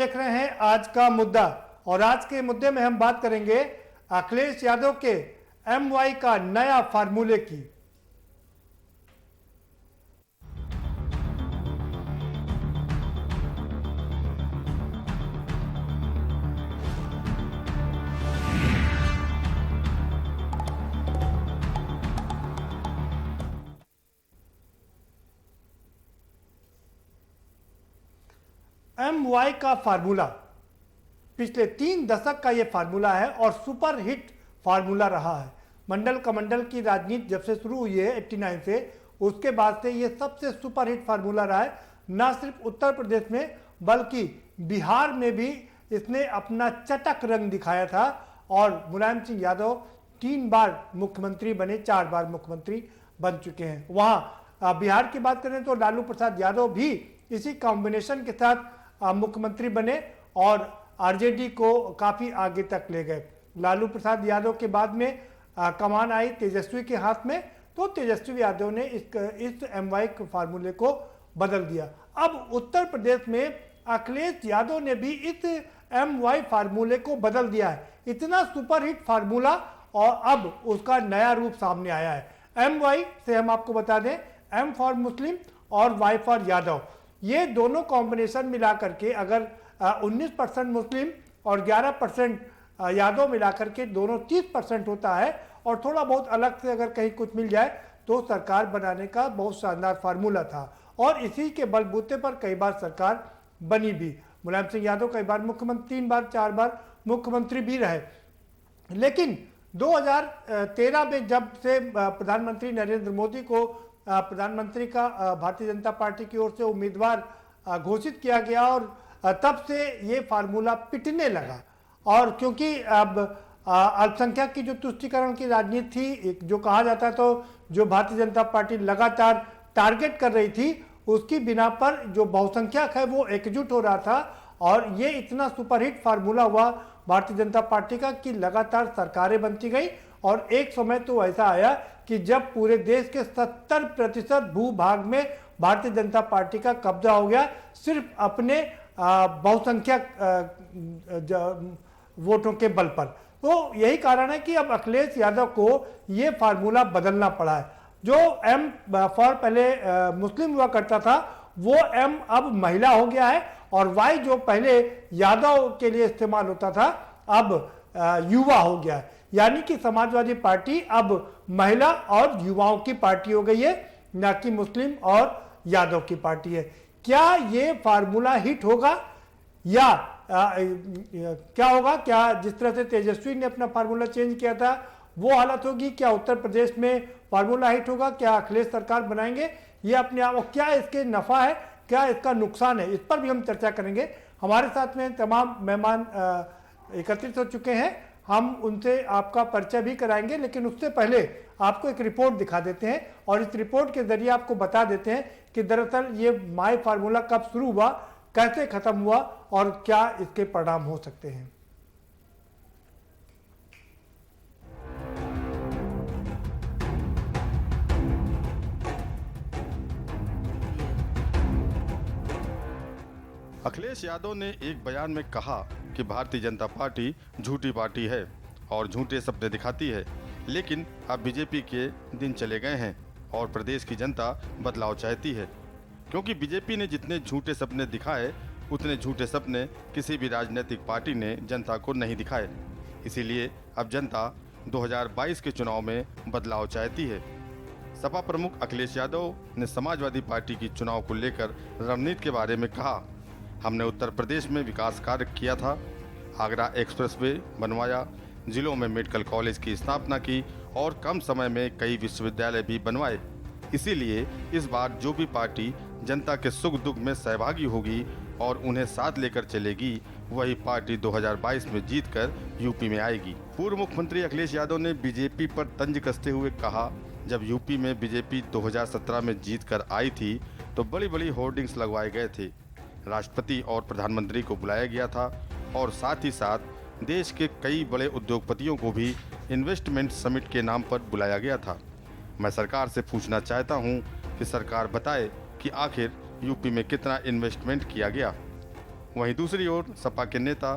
देख रहे हैं आज का मुद्दा और आज के मुद्दे में हम बात करेंगे अखिलेश यादव के एमवाई का नया फार्मूले की। एमवाई का फार्मूला पिछले 3 दशक का यह फार्मूला है और सुपर हिट फार्मूला रहा है। मंडल कमंडल की राजनीति जब से शुरू हुई है 89 से, उसके बाद से यह सबसे सुपर हिट फार्मूला रहा है। न सिर्फ उत्तर प्रदेश में बल्कि बिहार में भी इसने अपना चटक रंग दिखाया था और मुलायम सिंह यादव 3 बार मुख्यमंत्री बने, 4 बार मुख्यमंत्री बन चुके हैं। वहाँ बिहार की बात करें तो लालू प्रसाद यादव भी इसी कॉम्बिनेशन के साथ मुख्यमंत्री बने और आरजेडी को काफी आगे तक ले गए। लालू प्रसाद यादव के बाद में कमान आई तेजस्वी के हाथ में, तो तेजस्वी यादव ने इस एमवाई फार्मूले को बदल दिया। अब उत्तर प्रदेश में अखिलेश यादव ने भी इस एमवाई फार्मूले को बदल दिया है। इतना सुपरहिट फार्मूला और अब उसका नया रूप सामने आया है। एमवाई से हम आपको बता दें, एम फॉर मुस्लिम और वाई फॉर यादव, ये दोनों कॉम्बिनेशन मिला करके अगर 19% मुस्लिम और 11% यादव मिलाकर के दोनों 30% होता है और थोड़ा बहुत अलग से अगर कहीं कुछ मिल जाए तो सरकार बनाने का बहुत शानदार फार्मूला था और इसी के बलबूते पर कई बार सरकार बनी भी। मुलायम सिंह यादव कई बार मुख्यमंत्री, 3 बार 4 बार मुख्यमंत्री भी रहे। लेकिन 2013 में जब से प्रधानमंत्री नरेंद्र मोदी को प्रधानमंत्री का भारतीय जनता पार्टी की ओर से उम्मीदवार घोषित किया गया और तब से ये फार्मूला पिटने लगा। और क्योंकि अब अल्पसंख्यक की जो तुष्टीकरण की राजनीति थी, जो कहा जाता तो जो भारतीय जनता पार्टी लगातार टारगेट कर रही थी, उसकी बिना पर जो बहुसंख्यक है वो एकजुट हो रहा था और ये इतना सुपरहिट फार्मूला हुआ भारतीय जनता पार्टी का कि लगातार सरकारें बनती गई और एक समय तो ऐसा आया कि जब पूरे देश के 70% भूभाग में भारतीय जनता पार्टी का कब्जा हो गया, सिर्फ अपने बहुसंख्यक वोटों के बल पर। तो यही कारण है कि अब अखिलेश यादव को ये फार्मूला बदलना पड़ा है। जो एम फॉर पहले मुस्लिम हुआ करता था वो एम अब महिला हो गया है और वाई जो पहले यादव के लिए इस्तेमाल होता था अब युवा हो गया है। यानी कि समाजवादी पार्टी अब महिला और युवाओं की पार्टी हो गई है, न कि मुस्लिम और यादव की पार्टी है। क्या ये फार्मूला हिट होगा या क्या होगा? क्या जिस तरह से तेजस्वी ने अपना फार्मूला चेंज किया था वो हालत होगी? क्या उत्तर प्रदेश में फार्मूला हिट होगा? क्या अखिलेश सरकार बनाएंगे? ये अपने आप, क्या इसके नफा है, क्या इसका नुकसान है, इस पर भी हम चर्चा करेंगे। हमारे साथ में तमाम मेहमान एकत्रित हो चुके हैं, हम उनसे आपका परिचय भी कराएंगे, लेकिन उससे पहले आपको एक रिपोर्ट दिखा देते हैं और इस रिपोर्ट के जरिए आपको बता देते हैं कि दरअसल ये माई फार्मूला कब शुरू हुआ, कैसे खत्म हुआ और क्या इसके परिणाम हो सकते हैं। अखिलेश यादव ने एक बयान में कहा कि भारतीय जनता पार्टी झूठी पार्टी है और झूठे सपने दिखाती है, लेकिन अब बीजेपी के दिन चले गए हैं और प्रदेश की जनता बदलाव चाहती है, क्योंकि बीजेपी ने जितने झूठे सपने दिखाए उतने झूठे सपने किसी भी राजनीतिक पार्टी ने जनता को नहीं दिखाए। इसीलिए अब जनता 2022 के चुनाव में बदलाव चाहती है। सपा प्रमुख अखिलेश यादव ने समाजवादी पार्टी की चुनाव को लेकर रणनीति के बारे में कहा। हमने उत्तर प्रदेश में विकास कार्य किया था, आगरा एक्सप्रेसवे बनवाया, जिलों में मेडिकल कॉलेज की स्थापना की और कम समय में कई विश्वविद्यालय भी बनवाए। इसीलिए इस बार जो भी पार्टी जनता के सुख दुख में सहभागी होगी और उन्हें साथ लेकर चलेगी, वही पार्टी 2022 में जीतकर यूपी में आएगी। पूर्व मुख्यमंत्री अखिलेश यादव ने बीजेपी पर तंज कसते हुए कहा, जब यूपी में बीजेपी 2017 में जीतकर आई थी तो बड़ी बड़ी होर्डिंग्स लगवाए गए थे, राष्ट्रपति और प्रधानमंत्री को बुलाया गया था और साथ ही साथ देश के कई बड़े उद्योगपतियों को भी इन्वेस्टमेंट समिट के नाम पर बुलाया गया था। मैं सरकार से पूछना चाहता हूं कि सरकार बताए कि आखिर यूपी में कितना इन्वेस्टमेंट किया गया। वहीं दूसरी ओर सपा के नेता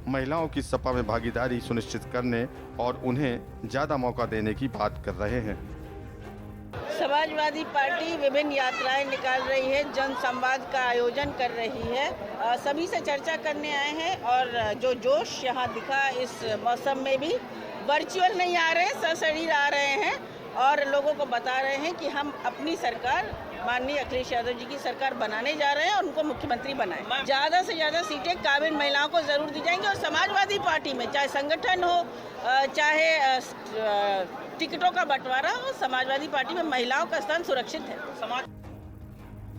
महिलाओं की सपा में भागीदारी सुनिश्चित करने और उन्हें ज़्यादा मौका देने की बात कर रहे हैं। समाजवादी पार्टी विभिन्न यात्राएं निकाल रही है, जन संवाद का आयोजन कर रही है, सभी से चर्चा करने आए हैं और जो जोश यहाँ दिखा इस मौसम में भी, वर्चुअल नहीं आ रहे, सशरीर आ रहे हैं और लोगों को बता रहे हैं कि हम अपनी सरकार माननीय अखिलेश यादव जी की सरकार बनाने जा रहे हैं और उनको मुख्यमंत्री बनाएं। ज़्यादा से ज़्यादा सीटें काबिल महिलाओं को ज़रूर दी जाएंगी और समाजवादी पार्टी में चाहे संगठन हो, चाहे टिकटों का बंटवारा हो, समाजवादी पार्टी में महिलाओं का स्थान सुरक्षित है।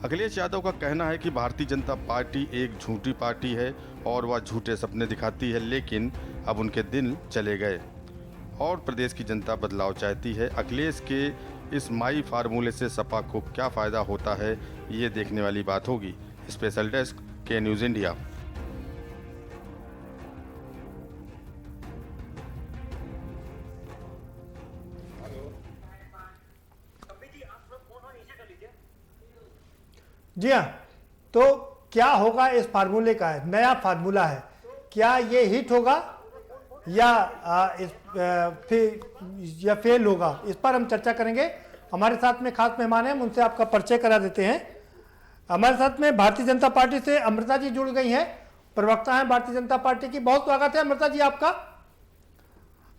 अखिलेश यादव का कहना है कि भारतीय जनता पार्टी एक झूठी पार्टी है और वह झूठे सपने दिखाती है, लेकिन अब उनके दिन चले गए और प्रदेश की जनता बदलाव चाहती है। अखिलेश के इस माई फार्मूले से सपा को क्या फायदा होता है, ये देखने वाली बात होगी। स्पेशल डेस्क के न्यूज़ इंडिया। जी हाँ, तो क्या होगा इस फार्मूले का? है नया फार्मूला है, क्या ये हिट होगा या फेल होगा? इस पर हम चर्चा करेंगे। हमारे साथ में खास मेहमान हैं, उनसे आपका परिचय करा देते हैं। हमारे साथ में भारतीय जनता पार्टी से अमृता जी जुड़ गई हैं, प्रवक्ता हैं भारतीय जनता पार्टी की। बहुत स्वागत है अमृता जी आपका।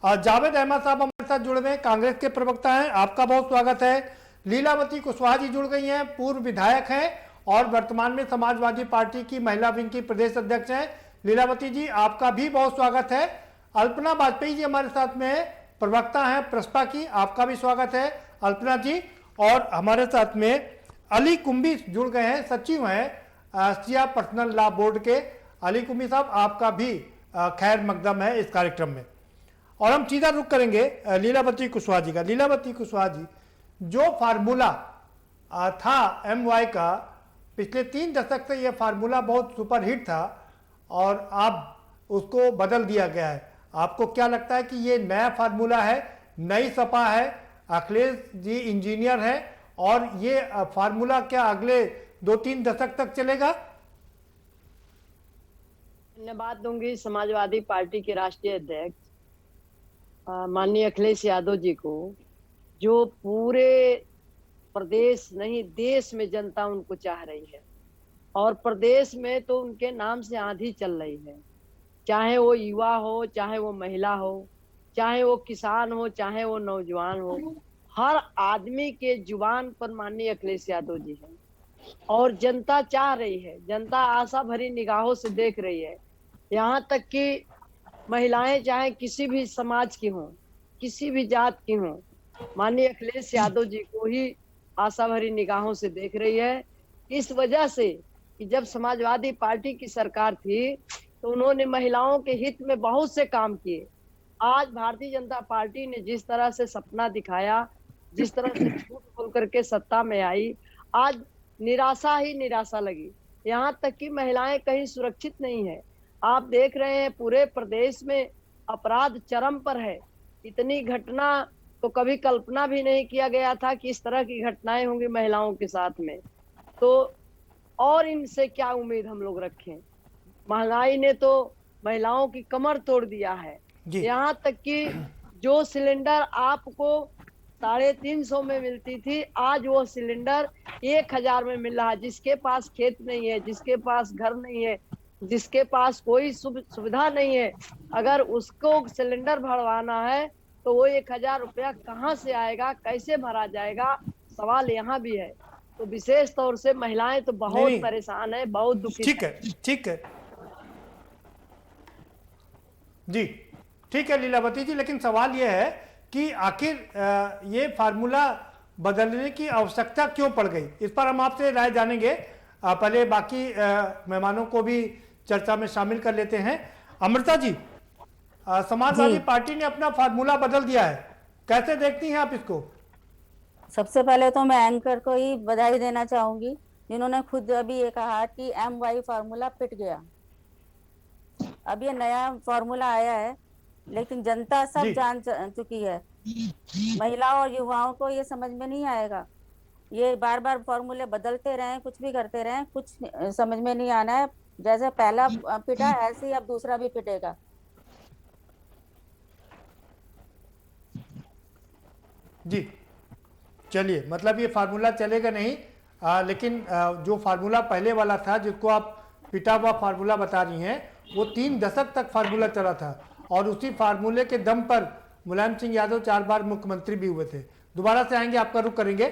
जावेद अहमद साहब हमारे साथ जुड़े हुए हैं, कांग्रेस के प्रवक्ता हैं, आपका बहुत स्वागत है। लीलावती कुशवाहा जी जुड़ गई हैं, पूर्व विधायक हैं और वर्तमान में समाजवादी पार्टी की महिला विंग की प्रदेश अध्यक्ष हैं। लीलावती जी आपका भी बहुत स्वागत है। अल्पना वाजपेयी जी हमारे साथ में है, प्रवक्ता हैं प्रसपा की, आपका भी स्वागत है अल्पना जी। और हमारे साथ में अली कुंभी जुड़ गए हैं, सचिव हैं सिया पर्सनल लॉ बोर्ड के। अली कुंभी साहब आपका भी खैर मकदम है इस कार्यक्रम में। और हम सीधा रुख करेंगे लीलावती कुशवाहा जी का। लीलावती कुशवाहा जी, जो फार्मूला था MY का, पिछले 3 दशक से यह फार्मूला बहुत सुपरहिट था और अब उसको बदल दिया गया है। आपको क्या लगता है कि ये नया फार्मूला है, नई सपा है, अखिलेश जी इंजीनियर है और ये फार्मूला क्या अगले 2-3 दशक तक चलेगा? धन्यवाद दूंगी समाजवादी पार्टी के राष्ट्रीय अध्यक्ष माननीय अखिलेश यादव जी को, जो पूरे प्रदेश नहीं देश में जनता उनको चाह रही है और प्रदेश में तो उनके नाम से आंधी चल रही है। चाहे वो युवा हो, चाहे वो महिला हो, चाहे वो किसान हो, चाहे वो नौजवान हो, हर आदमी के जुबान पर माननीय अखिलेश यादव जी हैं और जनता चाह रही है, जनता आशा भरी निगाहों से देख रही है। यहाँ तक कि महिलाएं चाहे किसी भी समाज की हों, किसी भी जात की हों, माननीय अखिलेश यादव जी को ही आशा भरी निगाहों से देख रही है। इस वजह से कि जब समाजवादी पार्टी की सरकार थी तो उन्होंने महिलाओं के हित में बहुत से काम किए। आज भारतीय जनता पार्टी ने जिस तरह से सपना दिखाया, जिस तरह से झूठ बोल करके सत्ता में आई, आज निराशा ही निराशा लगी। यहाँ तक कि महिलाएं कहीं सुरक्षित नहीं है। आप देख रहे हैं पूरे प्रदेश में अपराध चरम पर है। इतनी घटना तो कभी कल्पना भी नहीं किया गया था कि इस तरह की घटनाएं होंगी महिलाओं के साथ में। तो और इनसे क्या उम्मीद हम लोग रखें? महंगाई ने तो महिलाओं की कमर तोड़ दिया है। यहाँ तक कि जो सिलेंडर आपको 350 में मिलती थी, आज वो सिलेंडर 1000 में मिल रहा है। जिसके पास खेत नहीं है, जिसके पास घर नहीं है, जिसके पास कोई सुविधा नहीं है, अगर उसको सिलेंडर भरवाना है तो वो 1000 रुपया कहाँ से आएगा, कैसे भरा जाएगा, सवाल यहाँ भी है। तो विशेष तौर से महिलाएं तो बहुत परेशान है, बहुत दुखी। ठीक है जी, ठीक है लीलावती जी, लेकिन सवाल यह है कि आखिर ये फार्मूला बदलने की आवश्यकता क्यों पड़ गई? इस पर हम आपसे राय जानेंगे। पहले बाकी मेहमानों को भी चर्चा में शामिल कर लेते हैं। अमृता जी, समाजवादी पार्टी ने अपना फार्मूला बदल दिया है, कैसे देखती हैं आप इसको? सबसे पहले तो मैं एंकर को ही बधाई देना चाहूंगी, जिन्होंने खुद अभी ये कहा कि MY फार्मूला पिट गया। अब ये नया फार्मूला आया है, लेकिन जनता सब जान चुकी है। महिलाओं और युवाओं को ये समझ में नहीं आएगा। ये बार बार फार्मूले बदलते रहें, कुछ भी करते रहें, कुछ समझ में नहीं आना है। जैसे पहला पिटा ऐसे ही अब दूसरा भी पिटेगा। जी चलिए, मतलब ये फार्मूला चलेगा नहीं, लेकिन जो फार्मूला पहले वाला था जिसको आप पिटा हुआ फार्मूला बता रही हैं, वो 3 दशक तक फार्मूला चला था और उसी फार्मूले के दम पर मुलायम सिंह यादव 4 बार मुख्यमंत्री भी हुए थे। दोबारा से आएंगे, आपका रुख करेंगे,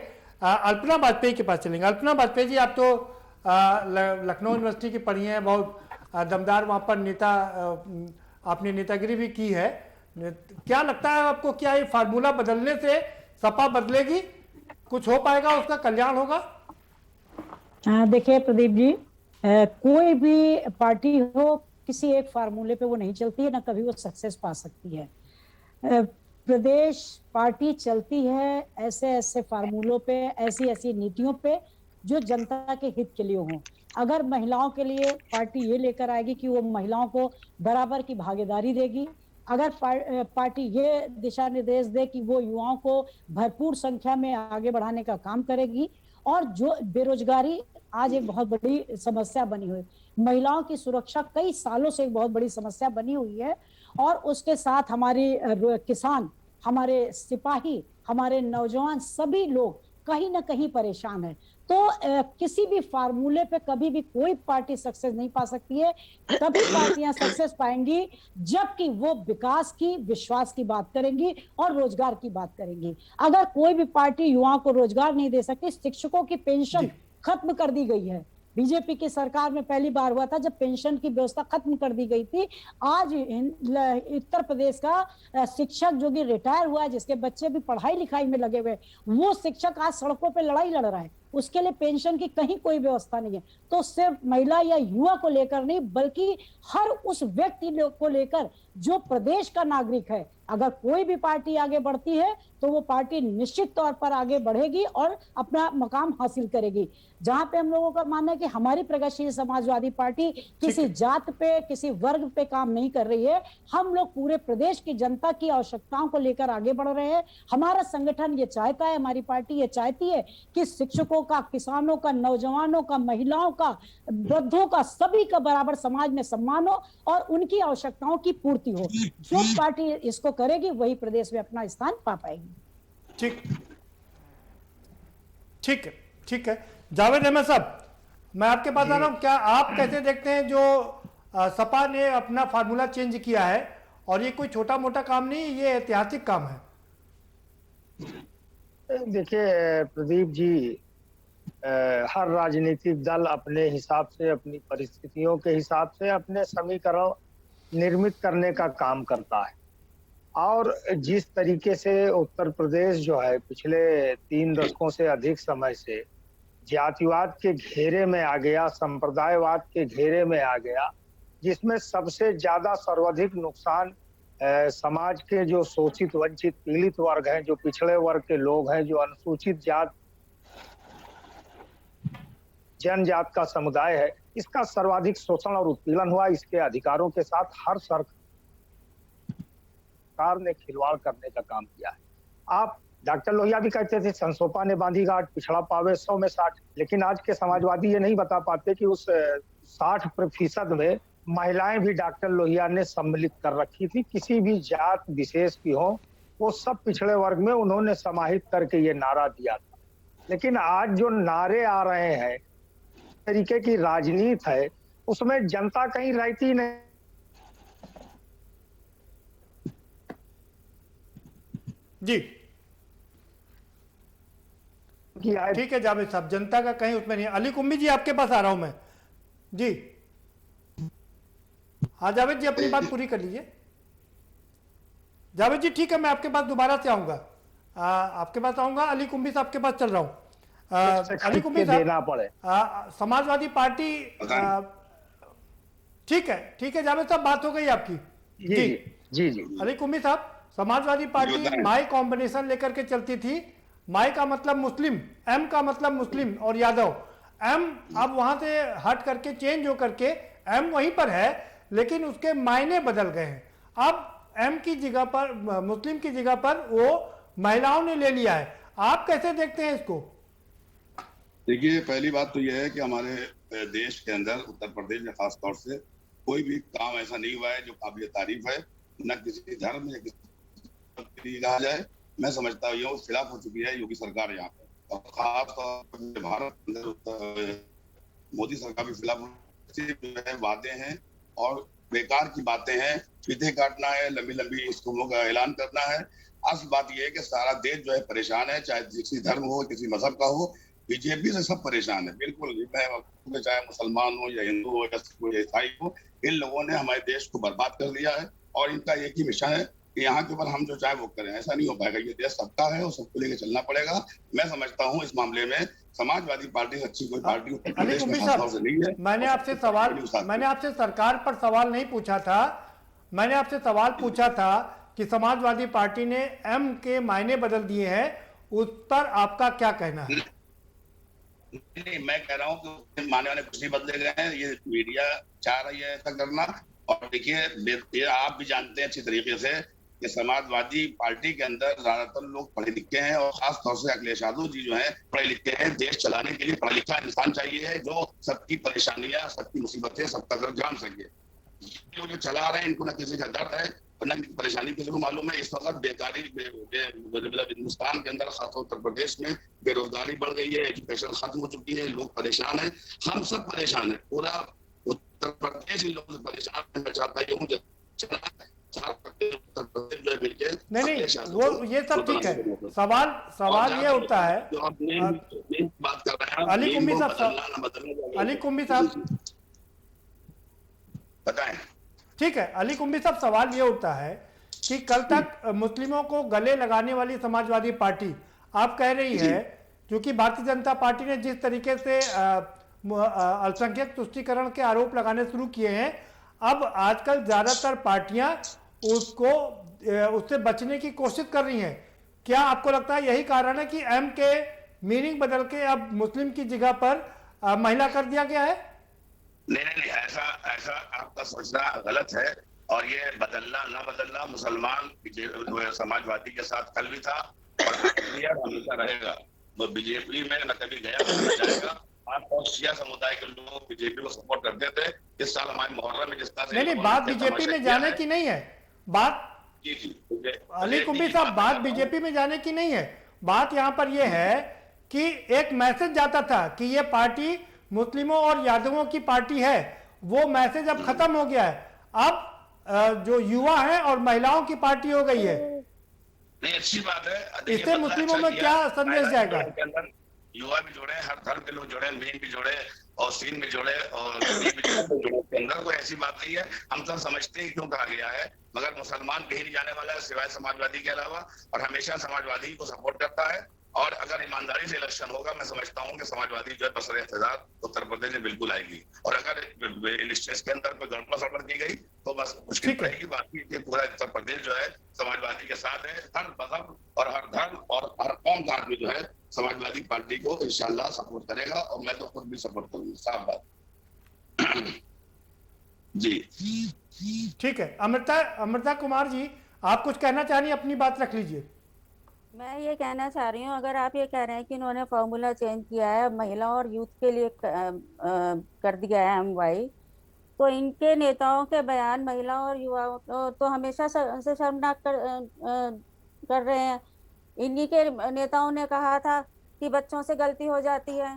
अल्पना वाजपेयी के पास चलेंगे। अल्पना वाजपेयी जी, आप तो लखनऊ यूनिवर्सिटी की पढ़ी हैं, बहुत दमदार वहाँ पर नेता, आपने नेतागिरी भी की है। क्या लगता है आपको, क्या ये फार्मूला बदलने से सपा बदलेगी, कुछ हो पाएगा, उसका कल्याण होगा? देखिए प्रदीप जी, कोई भी पार्टी हो किसी एक फार्मूले पे वो नहीं चलती है, ना कभी वो सक्सेस पा सकती है। प्रदेश पार्टी चलती है ऐसे ऐसे फार्मूलों पे, ऐसी ऐसी नीतियों पे जो जनता के हित के लिए हों। अगर महिलाओं के लिए पार्टी ये लेकर आएगी कि वो महिलाओं को बराबर की भागीदारी देगी, अगर पार्टी ये दिशा निर्देश दे कि वो युवाओं को भरपूर संख्या में आगे बढ़ाने का काम करेगी, और जो बेरोजगारी आज एक बहुत बड़ी समस्या बनी हुई, महिलाओं की सुरक्षा कई सालों से एक बहुत बड़ी समस्या बनी हुई है, और उसके साथ हमारे किसान, हमारे सिपाही, हमारे नौजवान, सभी लोग कहीं ना कहीं परेशान है। तो किसी भी फार्मूले पे कभी भी कोई पार्टी सक्सेस नहीं पा सकती है। तभी पार्टियां सक्सेस पाएंगी जबकि वो विकास की, विश्वास की बात करेंगी और रोजगार की बात करेंगी। अगर कोई भी पार्टी युवाओं को रोजगार नहीं दे सकती, शिक्षकों की पेंशन खत्म कर दी गई है, बीजेपी की सरकार में पहली बार हुआ था जब पेंशन की व्यवस्था खत्म कर दी गई थी। आज उत्तर प्रदेश का शिक्षक जो कि रिटायर हुआ है, जिसके बच्चे भी पढ़ाई लिखाई में लगे हुए, वो शिक्षक आज सड़कों पे लड़ाई लड़ रहा है, उसके लिए पेंशन की कहीं कोई व्यवस्था नहीं है। तो सिर्फ महिला या युवा को लेकर नहीं, बल्कि हर उस व्यक्ति को लेकर जो प्रदेश का नागरिक है। अगर कोई भी पार्टी आगे बढ़ती है तो वो पार्टी निश्चित तौर पर आगे बढ़ेगी और अपना मकाम हासिल करेगी। जहां पे हम लोगों का मानना है कि हमारी प्रगतिशील समाजवादी पार्टी किसी जात पे, किसी वर्ग पे काम नहीं कर रही है। हम लोग पूरे प्रदेश की जनता की आवश्यकताओं को लेकर आगे बढ़ रहे हैं। हमारा संगठन ये चाहता है, हमारी पार्टी ये चाहती है कि शिक्षकों का, किसानों का, नौजवानों का, महिलाओं का, वृद्धों का, सभी का बराबर समाज में सम्मान हो और उनकी आवश्यकताओं की पूर्ति हो। जो पार्टी इसको करेगी वही प्रदेश में अपना स्थान पा पाएगी। ठीक ठीक है, ठीक है। जावेद अहमद साहब, मैं आपके पास आ रहा हूं। क्या आप कैसे देखते हैं जो सपा ने अपना फार्मूला चेंज किया है, और ये कोई छोटा मोटा काम नहीं, ये ऐतिहासिक काम है? देखिए प्रदीप जी, हर राजनीतिक दल अपने हिसाब से, अपनी परिस्थितियों के हिसाब से अपने समीकरण निर्मित करने का काम करता है। और जिस तरीके से उत्तर प्रदेश जो है पिछले 3 दशकों से अधिक समय से जातिवाद के घेरे में आ गया, संप्रदायवाद के घेरे में आ गया, जिसमें सबसे ज्यादा सर्वाधिक नुकसान समाज के जो शोषित, वंचित, पीड़ित वर्ग हैं, जो पिछड़े वर्ग के लोग हैं, जो अनुसूचित जात जनजात का समुदाय है, इसका सर्वाधिक शोषण और उत्पीड़न हुआ। इसके अधिकारों के साथ हर सरकार ने खिलवाड़ करने का काम किया है। आप डॉक्टर लोहिया भी कहते थे संसोपा ने बांधी गांठ, पिछड़ा पावे 100 में 60, लेकिन आज के समाजवादी ये नहीं बता पाते कि उस 60% में महिलाएं भी डॉक्टर लोहिया ने सम्मिलित कर रखी थी। किसी भी जात विशेष की हो, वो सब पिछड़े वर्ग में उन्होंने समाहित करके ये नारा दिया था। लेकिन आज जो नारे आ रहे हैं, तरीके की राजनीति है, उसमें जनता कहीं रहती नहीं। जी ठीक है जावेद साहब, जनता का कहीं उसमें नहीं। अली कुम्मी जी, आपके पास आ रहा हूं मैं। जी हाँ जावेद जी, अपनी बात पूरी कर लीजिए। जावेद जी ठीक है, मैं आपके पास दोबारा से आऊंगा, आपके पास आऊंगा। अली कुम्मी साहब के पास चल रहा हूं। अली कुम्मी साहब, समाजवादी पार्टी, ठीक है जावेद साहब, बात हो गई आपकी। जी अली कुम्मी साहब, समाजवादी पार्टी माई कॉम्बिनेशन लेकर के चलती थी। माई का मतलब मुस्लिम, एम का मतलब मुस्लिम और यादव। एम अब वहां से हट करके, चेंज होकर के एम वहीं पर है, लेकिन उसके मायने बदल गए हैं। अब एम की जगह पर, मुस्लिम की जगह पर वो महिलाओं ने ले लिया है। आप कैसे देखते हैं इसको? देखिए, पहली बात तो यह है कि हमारे देश के अंदर उत्तर प्रदेश में खास तौर से कोई भी काम ऐसा नहीं हुआ है जो काबिल तारीफ है, न किसी धर्म या किसी कहा जाए। मैं समझता हूँ ये खिलाफ हो चुकी है योगी सरकार यहाँ पे, और खास तौर पर भारत के अंदर मोदी सरकार के खिलाफ वादे हैं और बेकार की बातें हैं, फीते काटना है, लंबी लंबी स्कीमों का ऐलान करना है। असल बात यह है कि सारा देश जो है परेशान है, चाहे किसी धर्म हो, किसी मजहब का हो, बीजेपी से सब परेशान है। बिल्कुल, मैं चाहे मुसलमान हो या हिंदू हो या कोई ईसाई हो, इन लोगों ने हमारे देश को बर्बाद कर दिया है और इनका एक ही मिशन है कि यहाँ के ऊपर हम जो चाहे वो करें। ऐसा नहीं हो पाएगा, ये देश सबका है और सबको लेके चलना पड़ेगा। मैं समझता हूँ इस मामले में समाजवादी पार्टी अच्छी कोई पार्टी उत्तर प्रदेश में खासतौर से नहीं है। मैंने आपसे सरकार पर सवाल नहीं पूछा था, मैंने आपसे सवाल पूछा था कि समाजवादी पार्टी ने एम के मायने बदल दिए हैं, उस पर आपका क्या कहना है? नहीं, मैं कह रहा हूँ कि माने वाले कुछ नहीं बदले गए हैं, ये मीडिया चाह रही है ऐसा करना। और देखिए, आप भी जानते हैं अच्छी तरीके से कि समाजवादी पार्टी के अंदर ज्यादातर लोग पढ़े लिखे हैं और खास तौर से अखिलेश यादव जी जो हैं पढ़े लिखे हैं। देश चलाने के लिए पढ़ा लिखा इंसान चाहिए है जो सबकी परेशानियां, सबकी मुसीबतें, सबका दर्द जान सके। ये जो चला रहे हैं इनको न किसी का डर है और न परेशानी किसी को मालूम है। इस वक्त बेकारी मतलब हिंदुस्तान के अंदर खासतौर उत्तर प्रदेश में बेरोजगारी बढ़ गई है, एजुकेशन खत्म हो चुकी है, लोग परेशान है, हम सब परेशान है, पूरा उत्तर प्रदेश इन लोगों से परेशान है। मैं चाहता हूँ नहीं, वो ये सब ठीक है। सवाल ये उठता है, बात कर रहे हैं अली कुंभी साहब बताएं। ठीक है, अली कुंभी साहब, सवाल ये उठता है कि कल तक मुस्लिमों को गले लगाने वाली समाजवादी पार्टी आप कह रही है, क्योंकि भारतीय जनता पार्टी ने जिस तरीके से अल्पसंख्यक तुष्टीकरण के आरोप लगाने शुरू किए हैं, अब आजकल ज्यादातर पार्टियां उससे बचने की कोशिश कर रही हैं। क्या आपको लगता है यही कारण है कि एम के मीनिंग बदल के अब मुस्लिम की जगह पर महिला कर दिया गया है? नहीं, ऐसा आपका सोचना गलत है। और ये बदलना ना बदलना मुसलमान समाजवादी के साथ कल भी था और हमेशा रहेगा। वो बीजेपी में न कभी गया न जाएगा। आप शिया समुदाय के लोग बीजेपी को सपोर्ट करते थे। इस साल हमारे मुहर्रम में जिस तरह से नहीं, बात बीजेपी में जाने की नहीं है, बात अली कुंभी साहब, बात बीजेपी में जाने की नहीं है। बात यहाँ पर यह है कि एक मैसेज जाता था कि ये पार्टी मुस्लिमों और यादवों की पार्टी है, वो मैसेज अब खत्म हो गया है। अब जो युवा है और महिलाओं की पार्टी हो गई है। नहीं, अच्छी बात है। इससे मुस्लिमों में क्या संदेश जाएगा? युवा भी जुड़े, हर धर्म के लोग जुड़े, मीन भी जुड़े और सीन भी जुड़े और के अंदर कोई ऐसी बात नहीं है। हम सब समझते हैं क्यों कहा गया है, मगर मुसलमान कहीं नहीं जाने वाला है सिवाय समाजवादी के अलावा, और हमेशा समाजवादी को सपोर्ट करता है। और अगर ईमानदारी से इलेक्शन होगा, मैं समझता हूँ कि समाजवादी जो है बसर इख्तियार उत्तर प्रदेश में बिल्कुल आएगी। और अगर इन स्टेट के अंदर कोई गड़बड़ सड़बड़ की गई तो बस मुश्किल पड़ेगी। बाकी पूरा उत्तर प्रदेश जो है समाजवादी के साथ है। हर मजहब और हर धर्म और हर कौम का आदमी जो है समाजवादी पार्टी को इंशाल्लाह सपोर्ट करेगा और मैं तो खुद भी सपोर्ट करूंगा। साफ बात जी। ठीक है, अमृता कुमार जी, आप कुछ कहना चाह रही हैं? अपनी बात रख लीजिए। मैं ये कहना चाह रही हूँ, अगर आप ये कह रहे हैं कि इन्होंने फॉर्मूला चेंज किया है, महिला और यूथ के लिए कर दिया है MY, तो इनके नेताओं के बयान महिला और युवाओं तो हमेशा से शर्मनाक कर रहे हैं। इन्हीं के नेताओं ने कहा था कि बच्चों से गलती हो जाती है,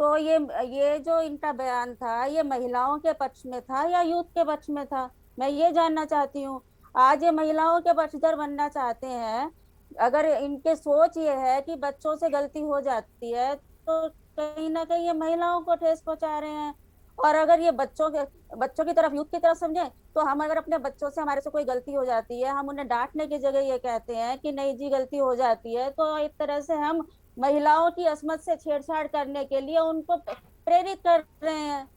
तो ये जो इनका बयान था, ये महिलाओं के पक्ष में था या यूथ के पक्ष में था? मैं ये जानना चाहती हूँ। आज ये महिलाओं के पक्षधर बनना चाहते हैं। अगर इनके सोच ये है कि बच्चों से गलती हो जाती है, तो कहीं ना कहीं ये महिलाओं को ठेस पहुंचा रहे हैं। और अगर ये बच्चों की तरफ, यूथ की तरफ समझे, तो हम अगर अपने बच्चों से, हमारे से कोई गलती हो जाती है, हम उन्हें डांटने की जगह ये कहते हैं कि नहीं जी गलती हो जाती है, तो एक तरह से हम महिलाओं की अस्मत से छेड़छाड़ करने के लिए उनको प्रेरित कर रहे हैं।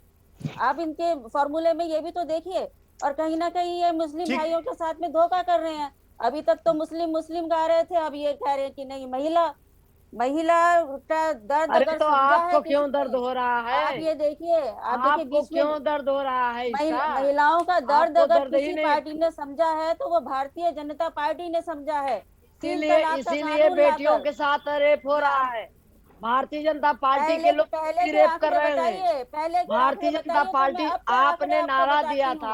आप इनके फॉर्मूले में ये भी तो देखिए। और कहीं ना कहीं ये मुस्लिम भाइयों के साथ में धोखा कर रहे हैं। अभी तक तो मुस्लिम गा रहे थे, अब ये कह रहे हैं कि नहीं, महिला का दर्द। अरे तो आपको क्यों दर्द हो रहा है? आप ये देखिए, आपको क्यों दर्द हो रहा है? महिलाओं का दर्द अगर किसी पार्टी ने समझा है तो वो भारतीय जनता पार्टी ने समझा है। इसीलिए बेटियों के साथ रेप हो रहा है। भारतीय जनता पार्टी के पहले लोग पहले के रेप कर आंकड़े रहे हैं। बताइए, पहले के भारतीय आंकड़े जनता बताइए, तो पार्टी मैं अब के आपने आंकड़े आपको नारा बताती दिया हूँ। था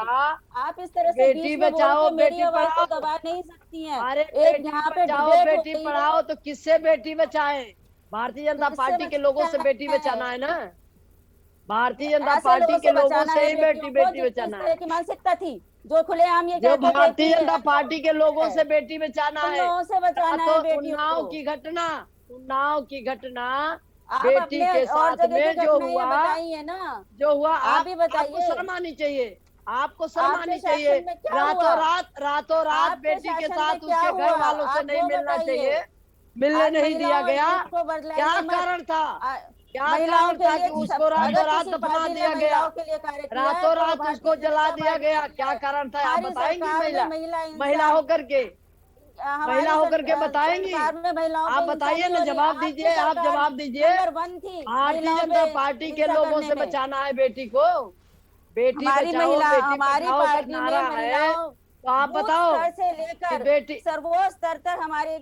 आप इस तरह से बेटी बीच में बोल बचाओ के मेरी बेटी आवाज को पढ़ाओ। दबा नहीं सकती हैं। अरे एक बेटी यहाँ पे बचाओ डिबेट हो बेटी रही है, पढ़ाओ तो किससे बेटी बचाए? भारतीय जनता किससे पार्टी के लोगों से बेटी बचाना बचाना है? है ना। भारतीय जनता ऐसे पार्टी लोगों के से लोगों बचाना से है ही बेटियों बेटी को जिसकी इस बचाना तरह है। की मानसिकता थी, जो खुलेआम ये जो कहते थे भारतीय कि जनता पार्टी के लोगों से बेटी बचाना उन है। लोगों से बचाना है बेटियों उन्नाव को। की घटना, उन्नाव की घटना आप बेटी अपने के और साथ जगह की में जो घटनाएं हुआ, बताइए ना, जो हुआ आप भी आपको बताइए। शर्म आनी चाहिए। आपको शर्म आपके आनी चाहिए। शासन में क्या हुआ? रातों रात आपके बेटी के शासन में साथ क्या उसके घर हुआ? वालों से आप नहीं वो मिलना बताइए। चाहिए, मिलने आज नहीं दिया गया। को बदलाइए क्या मत। कारण था? क्या महिलाओं कारण के था लिए कि उसको रातों अगर रात किसी दफना पार्टी ने दिया गया? महिलाओं के लिए कार्य किया है रातों तो रात भारतीय उसको जला जनता दिया पार्टी गया। की क्या है। कारण था? आप हमारी बताएंगी? सरकार में महिला महिला महिला इंसान होकर के महिला होकर के बताएंगी? सरकार में महिलाओं आप पे हिंसा बताइए नहीं ना, हो रही। जवाब आपकी दीजिए। आप सरकार जवाब दीजिए। नंबर 1 थी भारतीय महिलाओं जनता पे पार्टी के हिंसा लोगों करने से में। बचाना है बेटी को। बेटी हमारी बचाओ महिला बेटी हमारी पढ़ाओ का पार्टी में नारा है। महिलाओं तो आप बूथ बताओ स्तर से कि लेकर बेटी, सर्वोच्च स्तर तक हमारे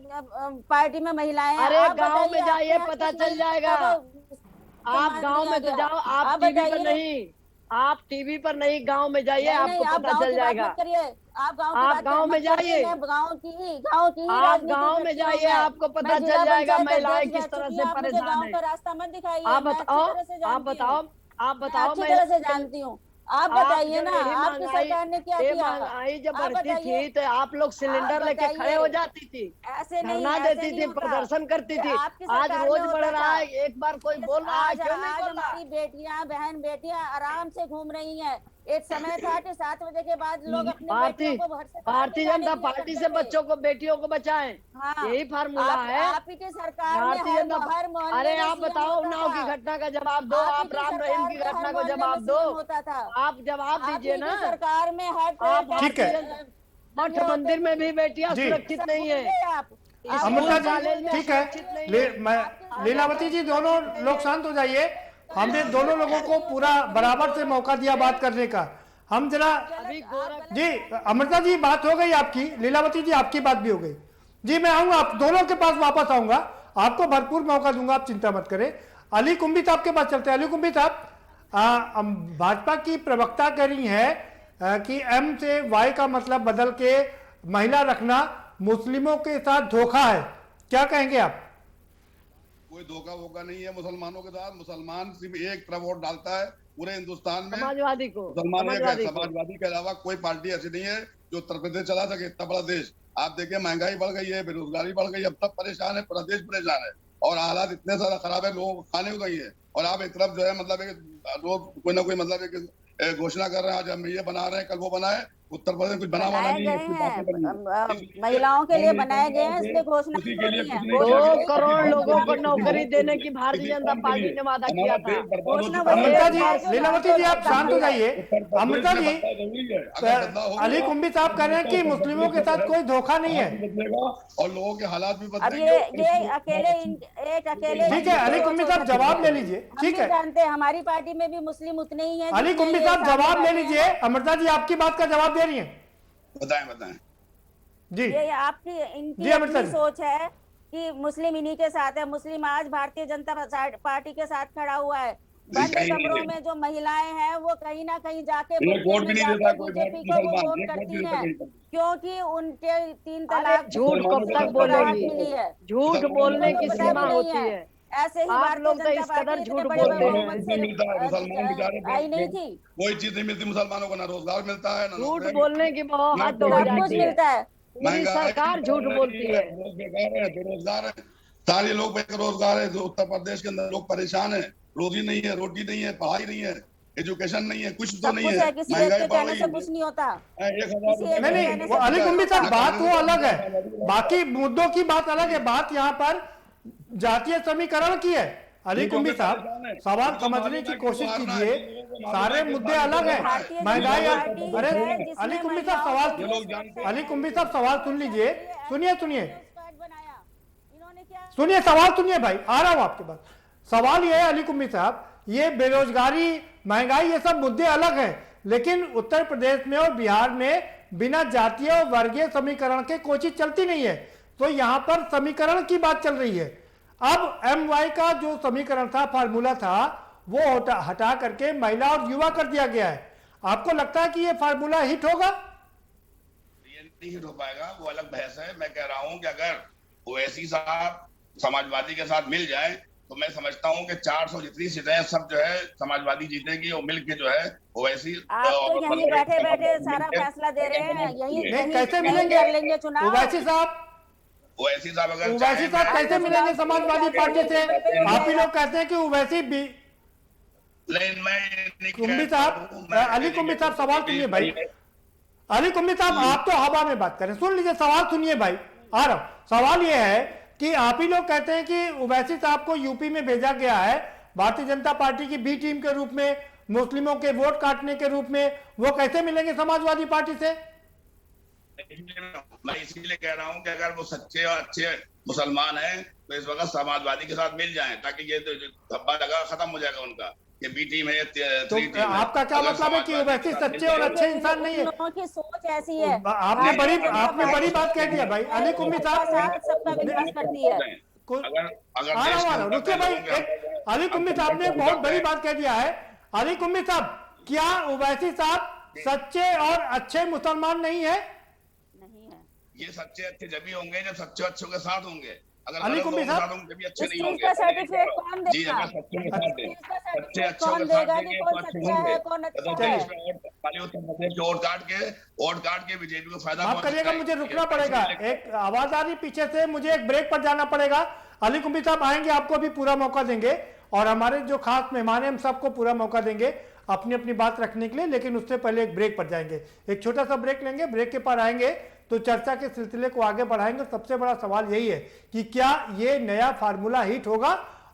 पार्टी में महिलाएं हैं। अरे आप गांव में बताइए, जाइए आपके यहाँ पता किस चल महिला जाएगा। को आप सम्मान गांव दिया में तो गया? जाओ, आप टीवी पर बताइए। नहीं, आप टीवी पर नहीं, गांव में जाइए, नहीं नहीं, आपको आप पता गांव चल की बात जाएगा। मत करिए। आप गांव की आप बात गांव में मत करिए। जाइए, मैं गांव की ही आप राजनीति गांव में करती हूँ। जाइए, आपको पता मैं चल जिला जाएगा पंचायत महिलाएं अध्यक्ष रह किस तरह चुकी से हूँ। आप मुझे परेशान गांव है। का रास्ता मत दिखाइए। आप मैं अच्छी बताओ, तरह से आप जानती बताओ, हूँ। आप मैं बताओ अच्छी तरह से महिला, जानती हूँ। आप आप बताइए जब ना, यही आपकी महंगाई, सरकार ने क्या ये किया? महंगाई जब आप बढ़ती बताइए। थी तो आप लोग आप सिलेंडर लेके खड़े बताइए। हो जाती थी, ऐसे धरना ऐसे देती नहीं थी, होता। प्रदर्शन करती ये थी। आपकी आज सरकार में रोज बढ़ होता रहा था। है। एक बार कोई बोल रहा है, क्यों नहीं आज बोल रहा? हमारी बहन बेटियां आराम से घूम रही हैं। एक समय था कि 7 बजे के बाद लोग अपनी बेटियों को घर से बाहर नहीं भारतीय जाने जनता दिया पार्टी करते से थे। बच्चों को, बेटियों को बचाएं, हाँ, यही फार्मूला है आप ही की सरकार में भारतीय जनता। हर मोहल्ले अरे में आप सीएम बताओ, होता उन्नाव की था। घटना का जवाब दो। आप ही आप की राम रहीम सरकार की में हर घटना को मोहल्ले में जवाब दो। सीएम होता था। आप जवाब आप दीजिए ही ना। की सरकार में हर आप ठीक है। मठ मंदिर में भी बेटियां जी। सुरक्षित नहीं है। आप अमृता कॉलेज जी में ठीक है। सुरक्षित नहीं है। लीलावती जी, दोनों लोग शांत हो जाइए। हमने दोनों लोगों को पूरा बराबर से मौका दिया बात करने का। हम जरा अभी गोरख जी, अमृता जी बात हो गई आपकी, लीलावती जी आपकी बात भी हो गई। जी मैं आऊंगा, आप दोनों के पास वापस आऊंगा, आपको भरपूर मौका दूंगा, आप चिंता मत करें। अली कुंभी साहब के पास चलते हैं। अली कुंभी साहब, भाजपा की प्रवक्ता कह रही है कि एम से वाई का मतलब बदल के महिला रखना मुस्लिमों के साथ धोखा है, क्या कहेंगे आप? कोई धोखा वोखा नहीं है मुसलमानों के साथ। मुसलमान सिर्फ एक तरफ वोट डालता है पूरे हिंदुस्तान में, समाजवादी को, मुसलमान एक है। समाजवादी के अलावा कोई पार्टी ऐसी नहीं है जो उत्तर प्रदेश चला सके, इतना बड़ा देश। आप देखिए महंगाई बढ़ गई है, बेरोजगारी बढ़ गई है, अब सब परेशान है, पूरा देश परेशान है और हालात इतने सारा खराब है, लोगों को खाने को नहीं है। और आप एक तरफ जो है मतलब रोज कोई ना कोई मतलब एक घोषणा कर रहे हैं, आज हम ये बना रहे हैं, कल वो बनाए। उत्तर प्रदेश कुछ बना वाला बनाए नहीं गए है, इसकी बातें करी हैं, महिलाओं के लिए बनाए गए हैं, इसलिए घोषणा उसी नहीं के लिए होनी है। कुछ नहीं किया 2 गया। करोड़ लोगों को किसी नौकरी वोट देने के की लिए, भारतीय किसी जनता काम के पार्टी लिए ने वादा हमारा किया था। देश बर्बाद हो घोषणा चुका है। अमृता वही जी, है जो लीलावती जी आप शांत हो जाइए। उत्तर प्रदेश अमृता में जी, बदलाव जरूरी है। अगर बदलाव होगा, अली कुंभी साहब कह रहे हैं कि मुस्लिमों के साथ कोई धोखा नहीं है। हालात भी बदलेगा और लोगों के हालात भी अब बदलेंगे। ये अकेले एक अकेले ठीक है, अली कुंभी साहब जवाब ले लीजिए। हम ठीक भी है, जानते हैं हमारी पार्टी में भी मुस्लिम उतने ही हैं। अली जितने कुंभी ये साहब सारी जवाब ले पार्टियां लीजिए। हैं। अमृता जी आपकी बात का जवाब दे रही हैं बताएं जी। ये आपकी जी, इनकी अमृता अपनी जी। सोच है कि मुस्लिम इन्हीं के साथ है। मुस्लिम आज भारतीय जनता पार्टी के साथ खड़ा हुआ है। बंद कहीं नहीं कमरों है। में जो महिलाएं हैं वो कहीं ना कहीं जाके एक मुफ्ती वोट में भी नहीं जाके देता कोई बीजेपी को वो मुसलमान, वोट एक वोट करती भी देता हैं, कहीं पर। क्योंकि उनके 3 अरे तलाक झूठ कब तक बोलेगी? मिली है। झूठ बोलने की पता सीमा भी नहीं होती है। है। ऐसे ही आप भारतीय लोग तो जनता इस कदर पार्टी इतने झूठ बड़े बोलते हैं। बहुमत से नहीं मिलता है मुसलमान बेचारे को, आई नहीं थी। कोई चीज नहीं मिलती मुसलमानों को, ना रोजगार मिलता है, ना झूठ नौकरी। बोलने की बहुत हद हो सब कुछ जाती है। मिलता है। पूरी महंगाई सरकार झूठ बढ़ बोलती रही है। लोग बेकार है, बेरोजगार है, सारे लोग बेरोजगार है। जो उत्तर प्रदेश के अंदर लोग परेशान है, रोजी नहीं है, रोटी नहीं है, पढ़ाई नहीं है, एजुकेशन नहीं है, कुछ तो सब नहीं कुछ है। है, किसी एक महंगाई के बढ़ कहने रही से है। कुछ नहीं होता। 1000 किसी एक नहीं के नहीं, कहने वो से अली कुछ कुंभी नहीं साहब होता। बात वो अलग है, बाकी मुद्दों की बात अलग है। बात यहाँ पर जातीय समीकरण की है। अली कुंभी साहब सवाल समझने की कोशिश कीजिए, सारे मुद्दे अलग हैं। महंगाई, अरे अली कुंभी साहब सवाल, अली कुंभी साहब सवाल सुन लीजिए, सुनिए सुनिए सवाल सुनिए भाई, आ रहा हूं आपके पास। सवाल ये है अली कुंभी साहब, ये बेरोजगारी, महंगाई, ये सब मुद्दे अलग हैं, लेकिन उत्तर प्रदेश में और बिहार में बिना जातीय और वर्गीय समीकरण के कोई चीज चलती नहीं है। तो यहाँ पर समीकरण की बात चल रही है। अब MY का जो समीकरण था, फार्मूला था, वो हटा करके महिला और युवा कर दिया गया है। आपको लगता है कि ये फार्मूला हिट होगा? ये नहीं हिट हो पाएगा, वो अलग बहस है। मैं कह रहा हूं कि अगर ओवैसी साहब समाजवादी के साथ मिल जाए तो मैं समझता हूं कि 400 जितनी सीटें सब जो है समाजवादी जीतेगी और मिल के जो है ओवैसी। आप तो यहीं बैठे बैठे सारा फैसला दे रहे हैं, यहीं कैसे नहीं मिलेंगे कर लेंगे चुनाव। ओवैसी साहब ओवैसी साहब अगर ओवैसी साहब कैसे मिलेंगे समाजवादी पार्टी से? आप ही लोग कहते हैं कि ओवैसी भी। लेकिन मैं कुंभी साहब, अली कुंभी साहब सवाल सुनिए भाई। अली कुंभी साहब आप तो हवा में बात करें, सुन लीजिए सवाल सुनिए भाई। आ रहा हूं, सवाल ये है कि आप ही लोग कहते हैं कि ओवैसी साहब को यूपी में भेजा गया है भारतीय जनता पार्टी की बी टीम के रूप में, मुस्लिमों के वोट काटने के रूप में। वो कैसे मिलेंगे समाजवादी पार्टी से? मैं इसीलिए कह रहा हूं कि अगर वो सच्चे और अच्छे मुसलमान हैं तो इस वक्त समाजवादी के साथ मिल जाएं, ताकि ये धब्बा लगा खत्म हो जाएगा उनका। ये बी टीम है, तो आपका क्या मतलब है कि ओवैसी सच्चे और अच्छे इंसान नहीं है? लोगों की सोच ऐसी है। आपने बड़ी बात कह दिया भाई। अली कुंभी साहब सबका विकास करती है। अगर रुकिए भाई, अली कुंभी साहब ने बहुत बड़ी बात कह दिया है। अली कुंभी साहब, क्या ओवैसी साहब सच्चे और अच्छे मुसलमान नहीं है? नहीं है। ये सच्चे अच्छे जब भी होंगे जब सच्चे अच्छों के साथ होंगे। अगर अली कुंभी साहब भी अच्छे नहीं इस होंगे। चीज का सर्टिफिकेट कौन जी, देगा? अगर सच्चे के साथ दें, सच्चे अच्छों कौन के साथ देगा देंगे कि तो कौन अच्छे सच्चा होंगे। है कौन अच्छा है? खाली उत्तर प्रदेश के वोट काट के बीजेपी को फायदा माफ करिएगा, मुझे रुकना पड़ेगा। एक आवाज आ रही पीछे से, मुझे एक ब्रेक पर जाना पड़ेगा। अली कुंभी साहब आएंगे, आपको भी पूरा मौका देंगे, और हमारे जो खास मेहमान हैं हम सबको पूरा मौका देंगे अपनी अपनी बात रखने के लिए। लेकिन उससे पहले एक ब्रेक पर जाएंगे, एक छोटा सा ब्रेक लेंगे। ब्रेक के पार आएंगे तो चर्चा के सिलसिले को आगे बढ़ाएंगे। सबसे बड़ा सवाल यही है कि क्या ये नया फार्मूला हिट होगा,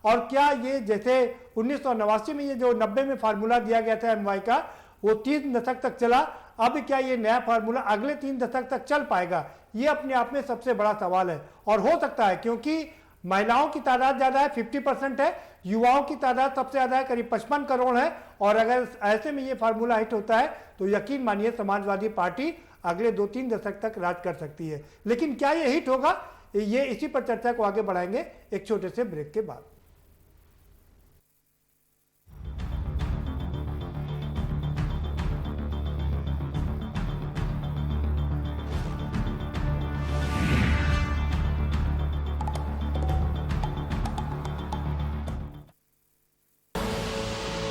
और क्या ये जैसे 1989 में ये जो 90 में फार्मूला दिया गया था MY का, वो 3 दशक तक चला, अब क्या ये नया फार्मूला अगले 3 दशक तक चल पाएगा? ये अपने आप में सबसे बड़ा सवाल है। और हो सकता है, क्योंकि महिलाओं की तादाद ज्यादा है, 50% है, युवाओं की तादाद सबसे ज्यादा है, करीब 55 करोड़ है। और अगर ऐसे में ये फार्मूला हिट होता है तो यकीन मानिए समाजवादी पार्टी अगले 2-3 दशक तक राज कर सकती है। लेकिन क्या ये हिट होगा, ये इसी पर चर्चा को आगे बढ़ाएंगे एक छोटे से ब्रेक के बाद।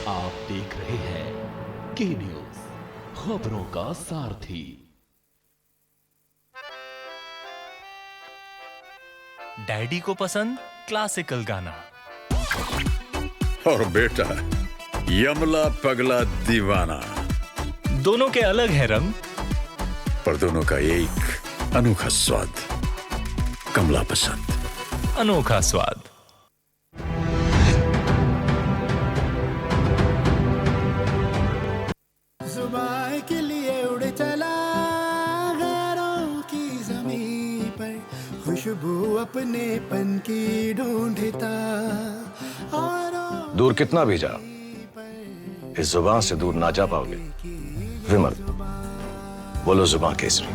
आप देख रहे हैं के न्यूज, खबरों का सारथी। डैडी को पसंद क्लासिकल गाना, और बेटा यमला पगला दीवाना। दोनों के अलग है रंग, पर दोनों का एक अनोखा स्वाद। कमला पसंद, अनोखा स्वाद। जुबान के लिए उड़ चला गैरों की ज़मीं पर, खुशबू अपने पन की ढूंढता। दूर कितना भी जा, इस जुबान से दूर ना जा पाओगे। विमल, बोलो जुबान केसरी।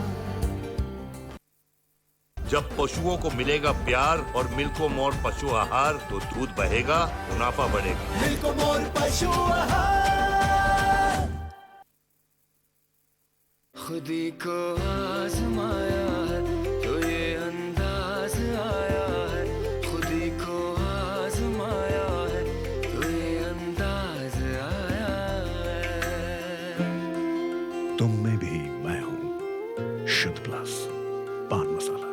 जब पशुओं को मिलेगा प्यार और मिल्को मोर पशु आहार, तो दूध बहेगा, मुनाफा बढ़ेगा। मिल्को मोर पशु आहार। खुदी को आजमाया है तो ये अंदाज आया है, खुदी को आजमाया है तो ये अंदाज आया है। तुम में भी मैं हूं, शुद्ध प्लस पान मसाला।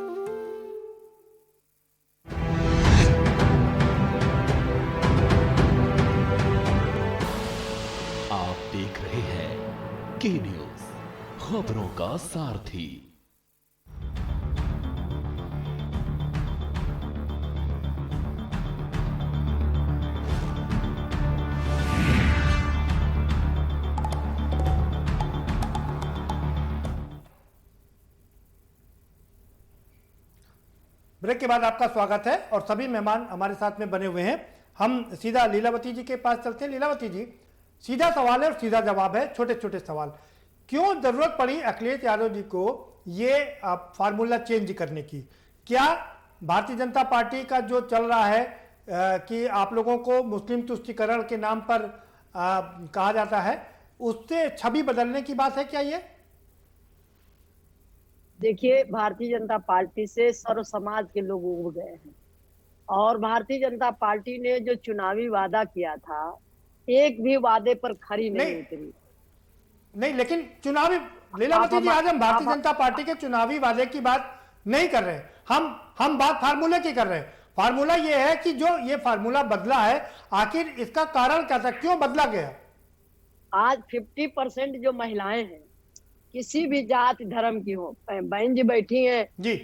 आप देख रहे हैं के न्यूज, खबरों का सारथी। ब्रेक के बाद आपका स्वागत है, और सभी मेहमान हमारे साथ में बने हुए हैं। हम सीधा लीलावती जी के पास चलते हैं। लीलावती जी, सीधा सवाल है और सीधा जवाब है, छोटे छोटे सवाल। क्यों जरूरत पड़ी अखिलेश यादव जी को ये फार्मूला चेंज करने की? क्या भारतीय जनता पार्टी का जो चल रहा है कि आप लोगों को मुस्लिम तुष्टीकरण के नाम पर कहा जाता है, उससे छवि बदलने की बात है क्या ये? देखिए, भारतीय जनता पार्टी से सर्व समाज के लोग उब गए हैं और भारतीय जनता पार्टी ने जो चुनावी वादा किया था, एक भी वादे पर खरी नहीं उतरी। नहीं, लेकिन चुनावी लीलावती जी, आज हम भारतीय जनता पार्टी के चुनावी वादे की बात नहीं कर रहे, हम बात फार्मूले की कर रहे हैं। फार्मूला ये है कि जो ये फार्मूला बदला है, आखिर इसका कारण क्या था, क्यों बदला गया? आज 50% जो महिलाएं हैं, किसी भी जाति धर्म की हो, बहन जी बैठी हैं जी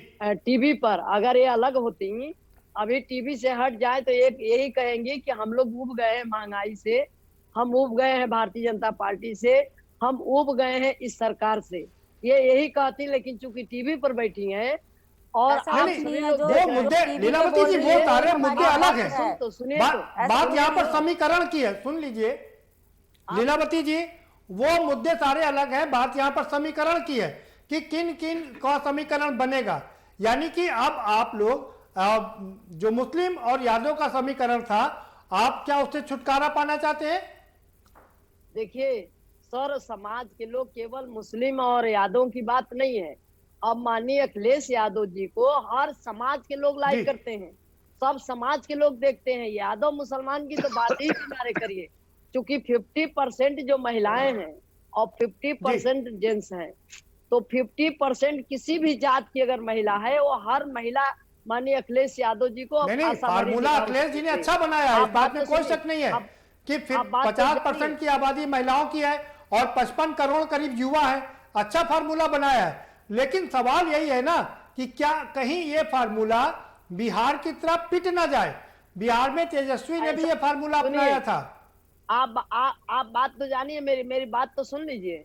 टीवी पर, अगर ये अलग होती, अभी टीवी से हट जाए तो एक यही कहेंगे कि हम लोग उब गए हैं महंगाई से, हम उब गए हैं भारतीय जनता पार्टी से, हम उब गए हैं इस सरकार से, ये यही कहती। लेकिन चूंकि टीवी पर बैठी हैं और आप वो मुद्दे, लीलावती जी, वो सारे मुद्दे अलग हैं। तो सुनिए, बात यहाँ पर समीकरण की है, सुन लीजिए लीलावती जी, वो मुद्दे सारे अलग हैं, बात यहाँ पर समीकरण की है कि किन किन का समीकरण बनेगा। यानी कि अब आप लोग जो मुस्लिम और यादव का समीकरण था, आप क्या उससे छुटकारा पाना चाहते हैं? देखिए, सर्व समाज के लोग, केवल मुस्लिम और यादव की बात नहीं है। अब माननीय अखिलेश यादव जी को हर समाज के लोग लाइक करते हैं, सब समाज के लोग देखते हैं। यादव मुसलमान की तो बात ही किनारे करिए, क्योंकि 50% जो महिलाएं हैं और 50% जेंट्स हैं, तो 50% किसी भी जात की अगर महिला है, वो हर महिला माननीय अखिलेश यादव जी को नहीं, फार्मूला अखिलेश जी ने अच्छा बनाया है, इस बात में कोई शक नहीं है कि 50% की आबादी महिलाओं की है और 55 करोड़ करीब युवा है, अच्छा फार्मूला बनाया है। लेकिन सवाल यही है ना कि क्या कहीं ये फार्मूला बिहार की तरफ पिट ना जाए? बिहार में तेजस्वी ने भी ये फार्मूला अपनाया था। आप बात तो जानिए, मेरी बात तो सुन लीजिए,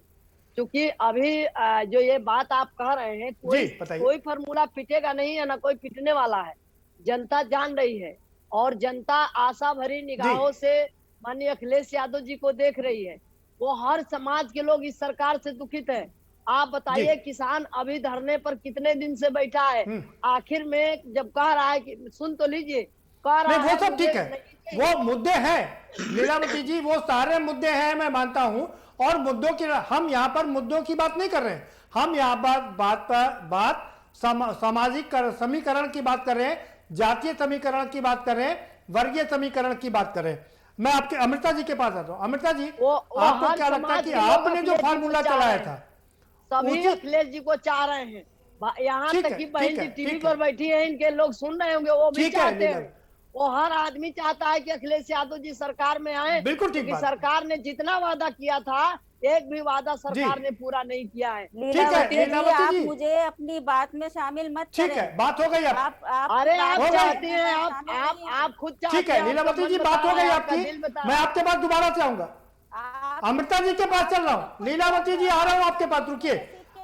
क्योंकि अभी जो ये बात आप कह रहे हैं, कोई फार्मूला पिटेगा नहीं है, ना कोई पिटने वाला है। जनता जान रही है और जनता आशा भरी निगाहों से माननीय अखिलेश यादव जी को देख रही है। वो हर समाज के लोग इस सरकार से दुखित है। आप बताइए, किसान अभी धरने पर कितने दिन से बैठा है, आखिर में जब कह रहा है कि सुन तो लीजिए, कह रहा है वो सब ठीक है, वो मुद्दे हैं लीलावती जी, वो सारे मुद्दे हैं, मैं मानता हूं। और मुद्दों की, हम यहाँ पर मुद्दों की बात नहीं कर रहे हैं, हम यहाँ बात सामाजिक समीकरण की बात कर रहे हैं, जातीय समीकरण की बात कर रहे हैं, वर्गीय समीकरण की बात कर रहे हैं। मैं आपके अमृता जी के पास आता हूँ। अमृता जी, आपको क्या लगता है कि आपने जो फार्मूला चलाया था, सभी अखिलेश जी को चाह रहे हैं, यहाँ तक कि बहन जी टीवी पर बैठी है, इनके लोग सुन रहे होंगे, वो भी चाहते हैं। वो हर आदमी चाहता है कि अखिलेश यादव जी सरकार में आए, बिल्कुल ठीक बात। सरकार ने जितना वादा किया था, एक भी वादा सरकार ने पूरा नहीं किया है। आप मुझे अपनी बात में शामिल मत करें। ठीक है, बात हो गई आप अरे आप चाहती हैं, आप खुद चाहते हैं। ठीक है लीलावती जी, बात हो गई आपकी, मैं आपके पास दोबारा से आऊंगा। अमृता जी के पास चल रहा हूँ, लीलावती जी आ रहा हूँ आपके पास, रुकिए।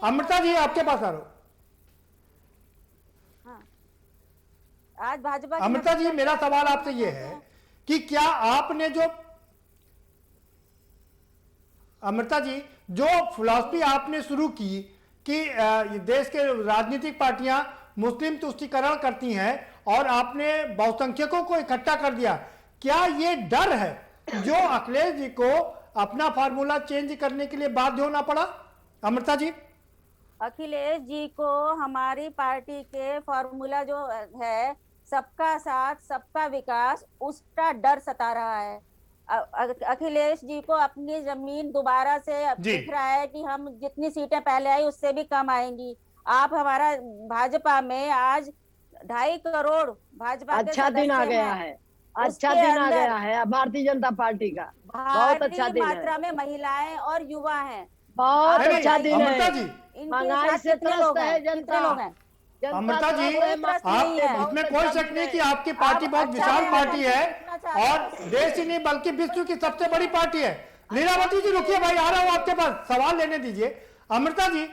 अमृता जी आपके पास आ रहा हूँ। आज भाजपा, अमृता जी, मेरा सवाल आपसे ये है कि क्या आपने जो, अमृता जी, जो फिलॉसफी आपने शुरू की कि देश के राजनीतिक पार्टियां मुस्लिम तुष्टीकरण करती हैं और आपने बहुसंख्यकों को इकट्ठा कर दिया, क्या ये डर है जो अखिलेश जी को अपना फार्मूला चेंज करने के लिए बाध्य होना पड़ा? अमृता जी, अखिलेश जी को हमारी पार्टी के फार्मूला जो है, सबका साथ सबका विकास, उसका डर सता रहा है। अखिलेश जी को अपनी जमीन दोबारा से दिख रहा है कि हम जितनी सीटें पहले आई उससे भी कम आएंगी। आप हमारा भाजपा में आज 2.5 करोड़ भाजपा अच्छा दिन आ गया है, अच्छा दिन आ गया है भारतीय जनता पार्टी का, बहुत अच्छा दिन है। मात्रा में महिलाएं और युवा हैं, बहुत अच्छा दिन है। महंगाई से त्रस्त है जनता। अमृता जी, इसमें कोई शक नहीं कि आपकी पार्टी बहुत विशाल पार्टी है और देश ही नहीं बल्कि विश्व की सबसे बड़ी पार्टी है। लीलावती जी रुकिए, भाई आ रहा हूं आपके पास, सवाल लेने दीजिए। अमृता जी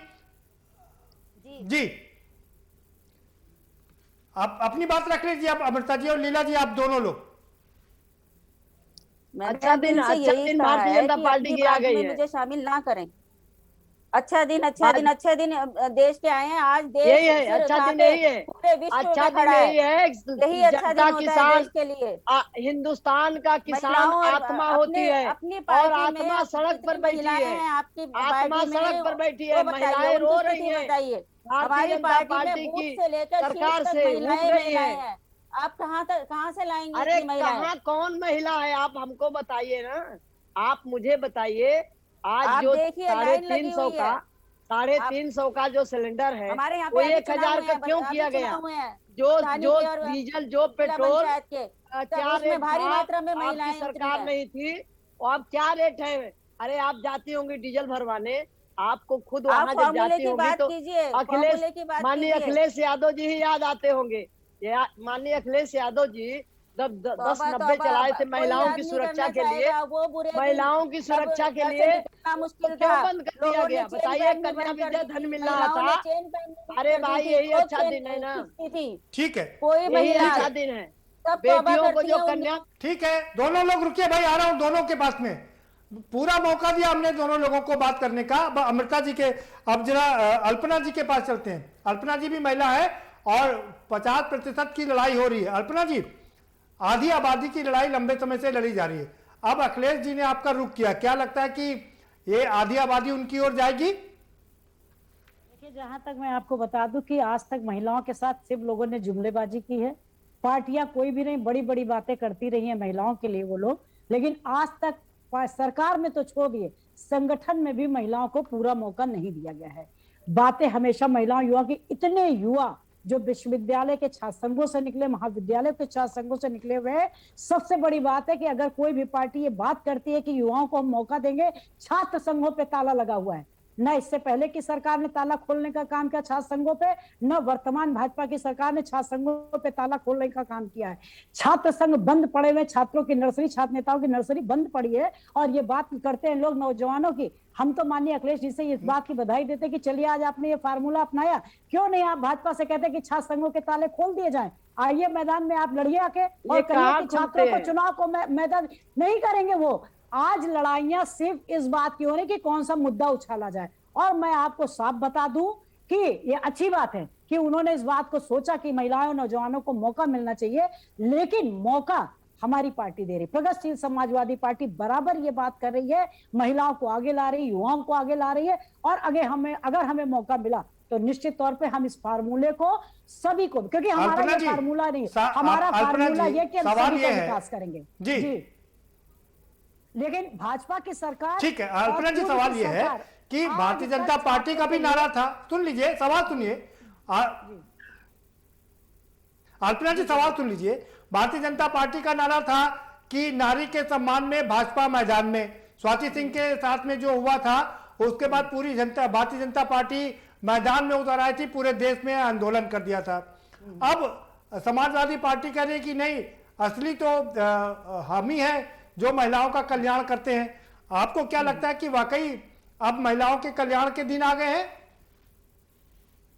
जी, आप अपनी बात रख लीजिए। आप अमृता जी और लीला जी, आप दोनों लोग। अच्छा दिन भारतीय जनता पार्टी की आ गई है, मुझे शामिल ना करें। अच्छा दिन अच्छे दिन देश के आए हैं। आज देश यही है, अच्छा दिन यही है, पूरे विश्व अच्छा में दिन खड़ा है। यही है। यही अच्छा दिन होता है देश के लिए। हिंदुस्तान का किसान महिलाओं और आत्मा होती है, अपनी और पार्टी आत्मा में सड़क पर बैठी महिलाएं है, हैं आपकी आत्मा पार्टी में, सड़क पर बैठी वो है, बताइए, महिलाएं रो उनकी रही स्थिति हैं। बताइए। भारतीय हमारी जनता पार्टी पार्टी में बूथ की से लेकर सरकार शीर्ष तक से महिलाएं लूट रही महिलाएं है। हैं। आप कहाँ से लाएंगी अरे इतनी महिलाएं? कहाँ कौन महिला है, आप हमको बताइए ना, आप मुझे बताइए। आज आप जो देखिए, लाइन लगी 350 हुई का है। 350 का जो सिलेंडर है, हमारे यहाँ वो पे अभी 1000 का क्यों किया गया? हुए हैं जो स्थानीय के और डीजल, जो जिला पेट्रोल पंचायत के, क्या उसमें रेट भारी था, मात्रा में आपकी महिलाएं उतरी सरकार हैं। नहीं थी, और अब क्या रेट है? अरे आप जाती होंगी डीजल भरवाने, आपको खुद आप वहां जब फॉर्मूले जाती की होंगी बात तो कीजिए, अखिलेश, फॉर्मूले की बात माननीय कीजिए। अखिलेश यादव जी ही याद आते होंगे। माननीय अखिलेश यादव जी जब 10-90 चलाए थे महिलाओं की सुरक्षा के लिए, महिलाओं की सुरक्षा के लिए, तो क्यों बंद कर दिया गया? बताइए, कन्या विद्या धन मिल रहा था। अरे भाई यही अच्छा दिन है ना, ठीक है, कोई यही महिला अच्छा दिन है। सब बेटियों को जो कन्या, ठीक है, दोनों लोग रुकिए भाई, आ रहा हूं दोनों के पास में। पूरा मौका दिया हमने दोनों लोगों को बात करने का। अब अमृता जी के, अब जरा अल्पना जी के पास चलते हैं। अल्पना जी भी महिला है और 50% की लड़ाई हो रही है। अल्पना जी, आधी आबादी की लड़ाई लंबे समय से लड़ी जा रही है, अब अखिलेश जी ने आपका रुख किया, क्या लगता है कि ये आधी आबादी उनकी ओर जाएगी? देखिए, जहां तक मैं आपको बता दूं कि आज तक महिलाओं के साथ सिर्फ लोगों ने जुमलेबाजी की है। पार्टियां कोई भी नहीं, बड़ी बड़ी बातें करती रही हैं महिलाओं के लिए वो लोग, लेकिन आज तक सरकार में तो छोड़ दिए, संगठन में भी महिलाओं को पूरा मौका नहीं दिया गया है। बातें हमेशा महिलाओं युवा की, इतने युवा जो विश्वविद्यालय के छात्र संघों से निकले, महाविद्यालय के छात्र संघों से निकले हुए हैं। सबसे बड़ी बात है कि अगर कोई भी पार्टी ये बात करती है कि युवाओं को हम मौका देंगे, छात्र संघों पे ताला लगा हुआ है। न इससे पहले की सरकार ने ताला खोलने का काम किया छात्र संघों पे, न वर्तमान भाजपा की सरकार ने छात्र संघों पे ताला खोलने का काम किया है। छात्र संघ बंद पड़े हुए, छात्रों की नर्सरी, छात्र नेताओं की नर्सरी बंद पड़ी है। और ये बात करते हैं लोग नौजवानों की, हम तो माननीय अखिलेश जी से इस बात की बधाई देते कि चलिए आज आपने ये फार्मूला अपनाया, क्यों नहीं आप भाजपा से कहते कि छात्र संघों के ताले खोल दिए जाएं, आइए मैदान में आप लड़िए आके, और कहिए कि छात्रों को चुनाव को मैदान नहीं करेंगे वो। आज लड़ाइयां सिर्फ इस बात की हो रही कि कौन सा मुद्दा उछाला जाए। और मैं आपको साफ बता दूं कि ये अच्छी बात है कि उन्होंने इस बात को सोचा कि महिलाओं और नौजवानों को मौका मिलना चाहिए, लेकिन मौका हमारी पार्टी दे रही, प्रगतिशील समाजवादी पार्टी बराबर ये बात कर रही है, महिलाओं को आगे ला रही है, युवाओं को आगे ला रही है। और अगर हमें मौका मिला तो निश्चित तौर पे हम इस फार्मूले को सभी को, क्योंकि हमारा ये फार्मूला नहीं, हमारा फार्मूला ये कि हम सभी का विकास करेंगे जी। लेकिन भाजपा की सरकार, ठीक है अल्पना जी, सवाल ये है कि भारतीय जनता पार्टी का भी नारा था, सुन लीजिए सवाल सुनिए, अल्पना जी सवाल सुन लीजिए। भारतीय जनता पार्टी का नारा था कि नारी के सम्मान में भाजपा मैदान में, स्वाति सिंह के साथ में जो हुआ था उसके बाद पूरी जनता, भारतीय जनता पार्टी मैदान में उतर आई थी, पूरे देश में आंदोलन कर दिया था। अब समाजवादी पार्टी कह रही कि नहीं, असली तो हम ही हैं जो महिलाओं का कल्याण करते हैं। आपको क्या लगता है कि वाकई अब महिलाओं के कल्याण के दिन आ गए हैं?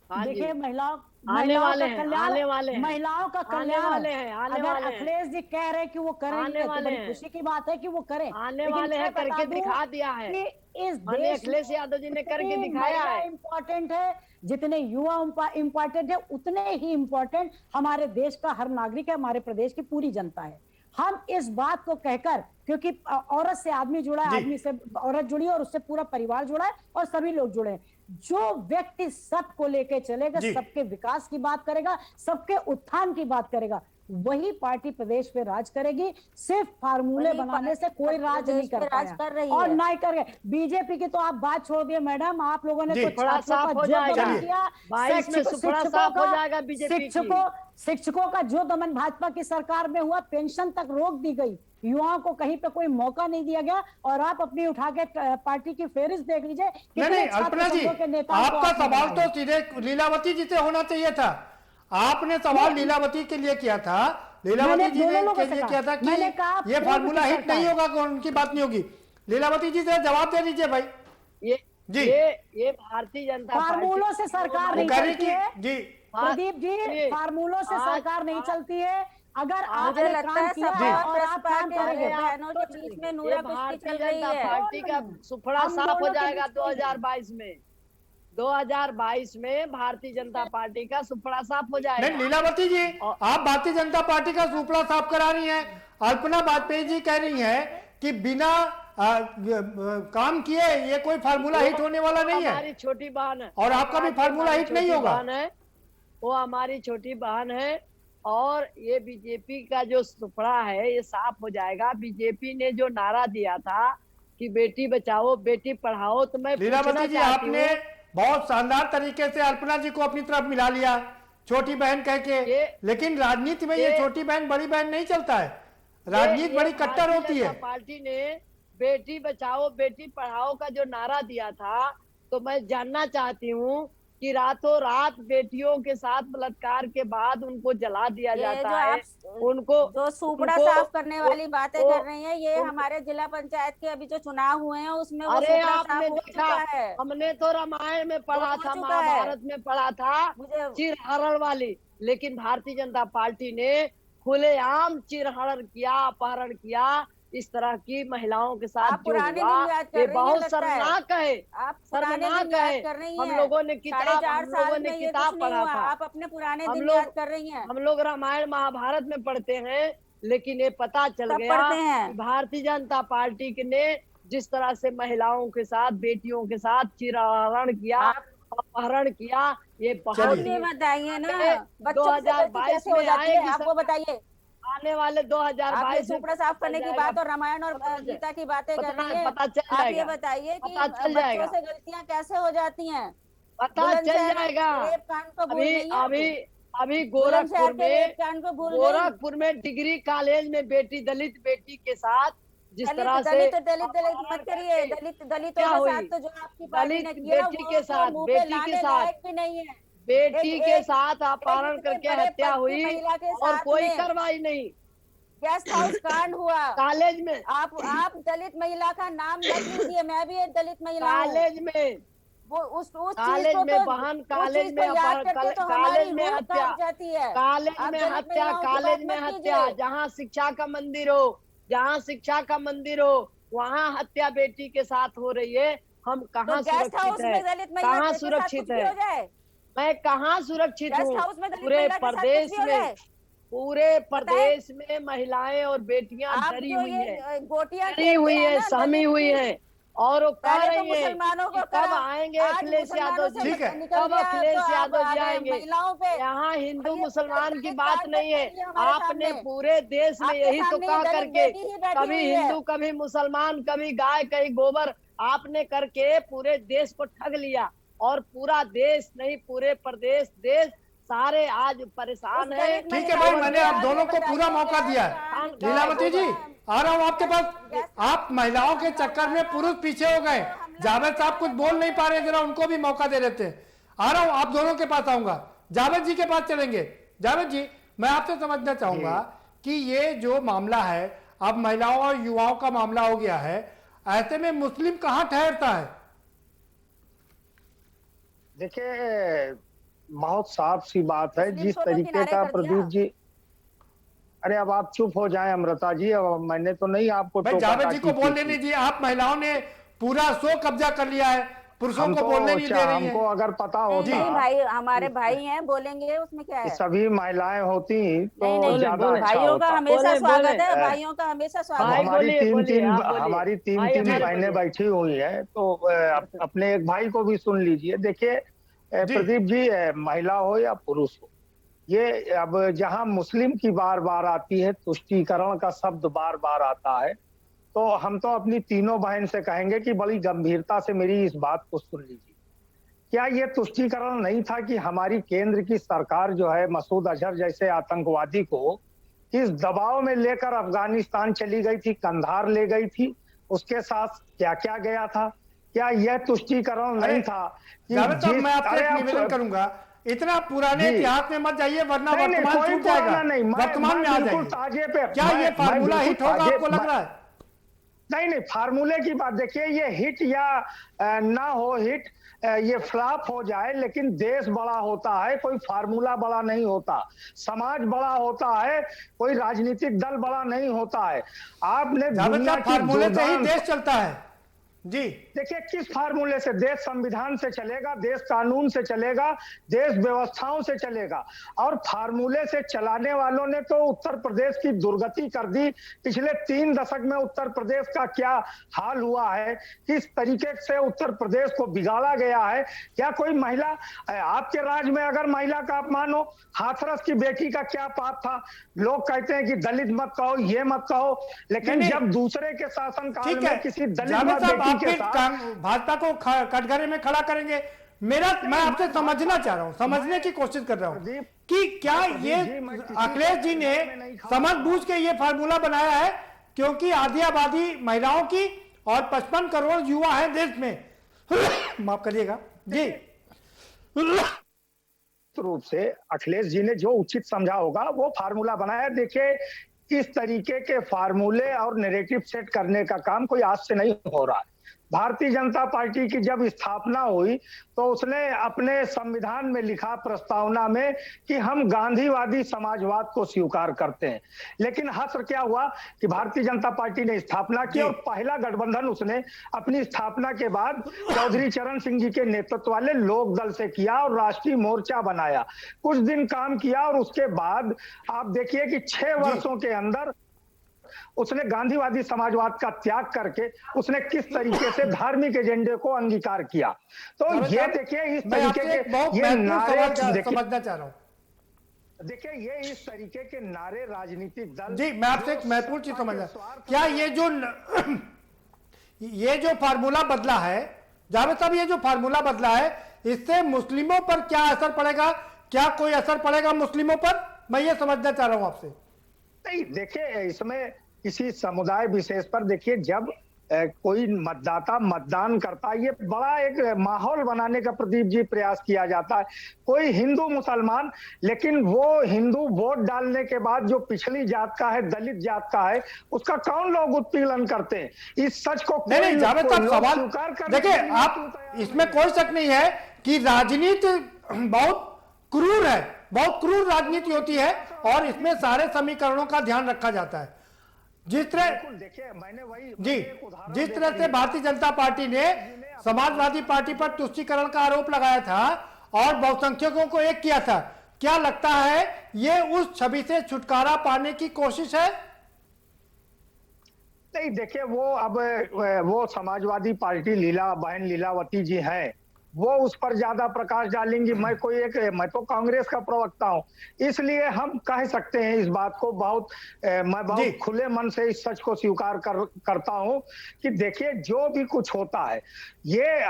देखिए, महिलाओं आने वाले हैं, महिलाओं का कल्याण वाले हैं, अगर अखिलेश जी कह रहे हैं कि वो करेंगे तो बड़ी खुशी की बात है कि वो करें, आने वाले हैं, करके दिखा दिया है कि इस देश अखिलेश यादव जी ने करके दिखाया है। इम्पोर्टेंट है, जितने युवा इम्पोर्टेंट है उतने ही इम्पोर्टेंट हमारे देश का हर नागरिक है, हमारे प्रदेश की पूरी जनता है। हम इस बात को कहकर, क्योंकि औरत से आदमी जुड़ा है, आदमी से औरत जुड़ी है और उससे पूरा परिवार जुड़ा है और सभी लोग जुड़े हैं। जो व्यक्ति सबको लेके चलेगा, सबके विकास की बात करेगा, सबके उत्थान की बात करेगा, वही पार्टी प्रदेश पे राज करेगी। सिर्फ फार्मूले बनाने से कोई राज नहीं कर पाया और ना ही कर गए। बीजेपी की तो आप बात छोड़ दिए मैडम, आप लोगों ने तो शिक्षकों का जो दमन भाजपा की सरकार में हुआ, पेंशन तक रोक दी गई, युवाओं को कहीं पे कोई मौका नहीं दिया गया। और आप अपनी उठा के पार्टी की फेहरिस्त देख लीजिए। नहीं अल्पना जी, आपका सवाल तो सीधे लीलावती जी से होना चाहिए था। आपने सवाल लीलावती के लिए किया था, लीलावती जी ने के लिए किया था कि ये फार्मूला हिट नहीं होगा, उनकी बात नहीं होगी। लीलावती जी से जवाब दे दीजिए भाई। ये भारतीय जनता फार्मूलों से सरकार नहीं चलती है जी, प्रदीप जी, फार्मूलों से सरकार नहीं चलती है। अगर मुझे आपने लगता काम है किया सपा और और आप बसपा काम के करेंगे बहनों के बीच में नूरा कुश्ती चल रही है। पार्टी का सुपड़ा हम साफ हो दोनों के जाएगा बीच में 2022 में। 2022 में भारतीय जनता पार्टी का सुपड़ा साफ हो जाएगा। नहीं लीलावती जी, आप भारतीय जनता पार्टी का सुपड़ा साफ करा रही हैं। अल्पना वाजपेयी जी कह रही हैं कि बिना काम किए ये कोई फार्मूला हिट होने वाला नहीं है। हमारी छोटी बहन है और आपका भी फार्मूला हिट नहीं होगा। वो हमारी छोटी बहन है और ये बीजेपी का जो सुपड़ा है ये साफ हो जाएगा। बीजेपी ने जो नारा दिया था कि बेटी बचाओ बेटी पढ़ाओ, तो मैं लीलावती जी आपने बहुत शानदार तरीके से अल्पना जी को अपनी तरफ मिला लिया छोटी बहन कह के, लेकिन राजनीति में ये छोटी बहन बड़ी बहन नहीं चलता है। राजनीति बड़ी कट्टर होती है। पार्टी ने बेटी बचाओ बेटी पढ़ाओ का जो नारा दिया था, तो मैं जानना चाहती हूँ कि रातों रात बेटियों के साथ बलात्कार के बाद उनको जला दिया जाता है। उनको जो सुपड़ा साफ करने वाली बातें कर रही हैं, ये हमारे जिला पंचायत के अभी जो चुनाव हुए हैं उसमें वो अरे सुपड़ा आपने साफ हो देखा, चुका है। हमने तो रामायण में पढ़ा था, महाभारत में पढ़ा था चिरहरण वाली, लेकिन भारतीय जनता पार्टी ने खुलेआम चिरहरण किया, अपहरण किया। इस तरह की महिलाओं के साथ जो हुआ ये बहुत शर्मनाक है। शर्मनाक है। हम लोगों ने किताब पढ़ा था। आप अपने पुराने दिन याद कर रही हैं। हम लोग रामायण महाभारत में पढ़ते हैं, लेकिन ये पता चल गया भारतीय जनता पार्टी ने जिस तरह से महिलाओं के साथ बेटियों के साथ चिरहरण किया, अपहरण किया, ये बहुत बताइए ना 2022 में आएगी। आपको बताइए आने वाले 2022 सुपड़ा साफ करने की बात और रामायण और गीता की बातें कर रही है। पता चल आप जाएगा। ये बताइए कि चल जाएगा। बच्चों से गलतियां कैसे हो जाती हैं? पता चल जाएगा। अभी गोरखपुर में डिग्री कॉलेज में बेटी दलित बेटी के साथ जिस तरह से दलित मत करिए, दलितों के साथ तो जो आपकी पार्टी ने किया बेटी के साथ भी नहीं है। बेटी के साथ अपहरण करके हत्या हुई और कोई कार्रवाई नहीं। गेस्ट हाउस कांड हुआ कॉलेज में। आप दलित महिला का नाम मत लीजिए, मैं भी एक दलित महिला हूं। कॉलेज में वो उस कॉलेज में बहन कॉलेज में कॉलेज में हत्या जाती है। कॉलेज में हत्या, कॉलेज में हत्या। जहाँ शिक्षा का मंदिर हो, जहाँ शिक्षा का मंदिर हो, वहाँ हत्या बेटी के साथ हो रही है। हम कहाँ सुरक्षित है? कहाँ सुरक्षित है? मैं कहाँ सुरक्षित हूँ? पूरे प्रदेश में महिलाएं और बेटियां डरी हुई है, सहमी हुई है और वो कह रही है कब आएंगे अखिलेश यादव जी, कब अखिलेश यादव जी आएंगे। यहाँ हिंदू मुसलमान की बात नहीं है। आपने पूरे देश में यही तो कहा करके, कभी हिंदू कभी मुसलमान, कभी गाय कभी गोबर, आपने करके पूरे देश को ठग लिया। और पूरा देश नहीं, पूरे प्रदेश देश सारे आज परेशान है। ठीक है भाई, मैंने आप दोनों को पूरा मौका दिया है। लीलावती जी आ रहा हूँ आपके पास। आप महिलाओं के चक्कर में पुरुष पीछे हो गए। जावेद साहब कुछ बोल नहीं पा रहे, जरा उनको भी मौका दे देते हैं। आ रहा हूँ, आप दोनों के पास आऊंगा। जावेद जी के पास चलेंगे। जावेद जी, मैं आपसे समझना चाहूंगा कि ये जो मामला है अब महिलाओं और युवाओं का मामला हो गया है, ऐसे में मुस्लिम कहाँ ठहरता है? देखिए बहुत साफ सी बात है। जिस तरीके का प्रदीप जी, अरे अब आप चुप हो जाएं अमृता जी, अब मैंने तो नहीं आपको जावेद जी को बोलने दीजिए। आप महिलाओं ने पूरा शो कब्जा कर लिया है, पुरुषों को बोलने नहीं दे रही हैं। हमको अगर पता होता, भाई हमारे भाई हैं, बोलेंगे, उसमें क्या है? सभी महिलाएं होती तो ज्यादा भाइयों का हमेशा स्वागत है, भाइयों का हमेशा स्वागत है। हमारी तीन बहनें बैठी हुई है, तो अपने एक भाई को भी सुन लीजिए। देखिए प्रदीप जी, महिला हो या पुरुष हो, ये अब जहां मुस्लिम की बार बार आती है, तुष्टीकरण का शब्द बार बार आता है, तो हम तो अपनी तीनों बहन से कहेंगे कि बड़ी गंभीरता से मेरी इस बात को सुन लीजिए। क्या ये तुष्टीकरण नहीं था कि हमारी केंद्र की सरकार जो है मसूद अजहर जैसे आतंकवादी को किस दबाव में लेकर अफगानिस्तान चली गई थी, कंधार ले गई थी, उसके साथ क्या क्या गया था? क्या यह तुष्टीकरण नहीं था कि मैं आपसे निवेदन करूंगा, इतना पुराने इतिहास में मत जाइए वरना वर्तमान छूट जाएगा। वर्तमान में आ जाइए। ताजे पे क्या ये फार्मूला हिट होगा आपको लग रहा है? नहीं, फार्मूले की बात देखिए, ये हिट या ना हो हिट, ये फ्लॉप हो जाए, लेकिन देश बड़ा होता है, कोई फार्मूला बड़ा नहीं होता। समाज बड़ा होता है, कोई राजनीतिक दल बड़ा नहीं होता है। आपने दुनिया की फार्मूले से ही देश चलता है जी। देखिए किस फार्मूले से देश संविधान से चलेगा, देश कानून से चलेगा, देश व्यवस्थाओं से चलेगा। और फार्मूले से चलाने वालों ने तो उत्तर प्रदेश की दुर्गति कर दी। पिछले 3 दशक में उत्तर प्रदेश का क्या हाल हुआ है, किस तरीके से उत्तर प्रदेश को बिगाड़ा गया है। क्या कोई महिला, आपके राज्य में अगर महिला का अपमान हो, हाथरस की बेटी का क्या पाप था? लोग कहते हैं कि दलित मत कहो, ये मत कहो, लेकिन जब दूसरे के शासन काल में किसी दलित भाजपा को कटघरे में खड़ा करेंगे। मैं आपसे समझना चाह रहा हूं, समझने की कोशिश कर रहा हूं कि क्या ये अखिलेश जी ने समझबूझ के ये फार्मूला बनाया है, क्योंकि आधी आबादी महिलाओं की और 55 करोड़ युवा हैं देश में। माफ करिएगा जी। रूप से अखिलेश जी ने जो उचित समझा होगा वो फार्मूला बनाया। देखिए इस तरीके के फार्मूले और नैरेटिव सेट करने का काम कोई आज से नहीं हो रहा है। भारतीय जनता पार्टी की जब स्थापना हुई तो उसने अपने संविधान में लिखा प्रस्तावना में कि हम गांधीवादी समाजवाद को स्वीकार करते हैं। लेकिन हश्र क्या हुआ कि भारतीय जनता पार्टी ने स्थापना की और पहला गठबंधन उसने अपनी स्थापना के बाद चौधरी चरण सिंह जी के नेतृत्व वाले लोक दल से किया और राष्ट्रीय मोर्चा बनाया। कुछ दिन काम किया और उसके बाद आप देखिए कि 6 वर्षों के अंदर उसने गांधीवादी समाजवाद का त्याग करके उसने किस तरीके से धार्मिक एजेंडे को अंगीकार किया। तो ये देखिए इस तरीके के ये नारे समझना चाह रहा हूं। देखिए ये इस तरीके के नारे राजनीतिक दल जी, मैं आपसे एक महत्वपूर्ण चीज समझना, क्या ये जो फार्मूला बदला है जावेद साहब, ये जो फार्मूला बदला है इससे मुस्लिमों पर क्या असर पड़ेगा? क्या कोई असर पड़ेगा मुस्लिमों पर? मैं ये समझना चाह रहा हूं आपसे। नहीं, देखिए इसमें किसी समुदाय विशेष पर देखिए जब कोई मतदाता मतदान करता है, ये बड़ा एक माहौल बनाने का प्रदीप जी प्रयास किया जाता है। कोई हिंदू मुसलमान, लेकिन वो हिंदू वोट डालने के बाद जो पिछली जात का है, दलित जात का है, उसका कौन लोग उत्पीड़न करते हैं? इस सच को नहीं जावेद साहब, सवाल देखिए, आप इसमें कोई शक नहीं है कि राजनीति बहुत क्रूर है, बहुत क्रूर राजनीति होती है और इसमें सारे समीकरणों का ध्यान रखा जाता है। जिस तरह से भारतीय जनता पार्टी ने समाजवादी पार्टी पर तुष्टीकरण का आरोप लगाया था और बहुसंख्यकों को एक किया था, क्या लगता है ये उस छवि से छुटकारा पाने की कोशिश है? नहीं, देखिए वो समाजवादी पार्टी बहन लीलावती जी हैं, वो उस पर ज्यादा प्रकाश डालेंगी। मैं तो कांग्रेस का प्रवक्ता हूं, इसलिए हम कह सकते हैं इस बात को मैं बहुत खुले मन से इस सच को स्वीकार करता हूं कि देखिए जो भी कुछ होता है ये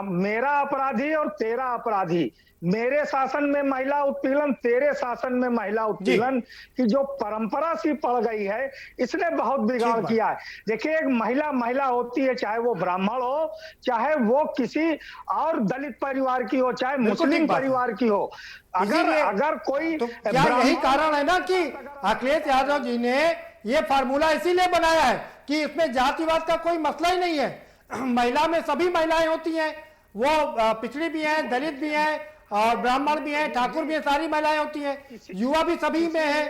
मेरा अपराधी और तेरा अपराधी, मेरे शासन में महिला उत्पीड़न, तेरे शासन में महिला उत्पीड़न की जो परंपरा सी पड़ गई है, इसने बहुत बिगाड़ किया है। देखिए एक महिला होती है, चाहे वो ब्राह्मण हो, चाहे वो किसी और दलित परिवार की हो, चाहे मुस्लिम परिवार की हो। अगर कोई तो क्या यही कारण है ना कि अखिलेश यादव जी ने ये फार्मूला इसीलिए बनाया है कि इसमें जातिवाद का कोई मसला ही नहीं है। महिला में सभी महिलाएं होती हैं, वो पिछड़ी भी हैं, दलित भी हैं और ब्राह्मण भी हैं, ठाकुर भी हैं, सारी महिलाएं होती हैं, युवा भी सभी में है।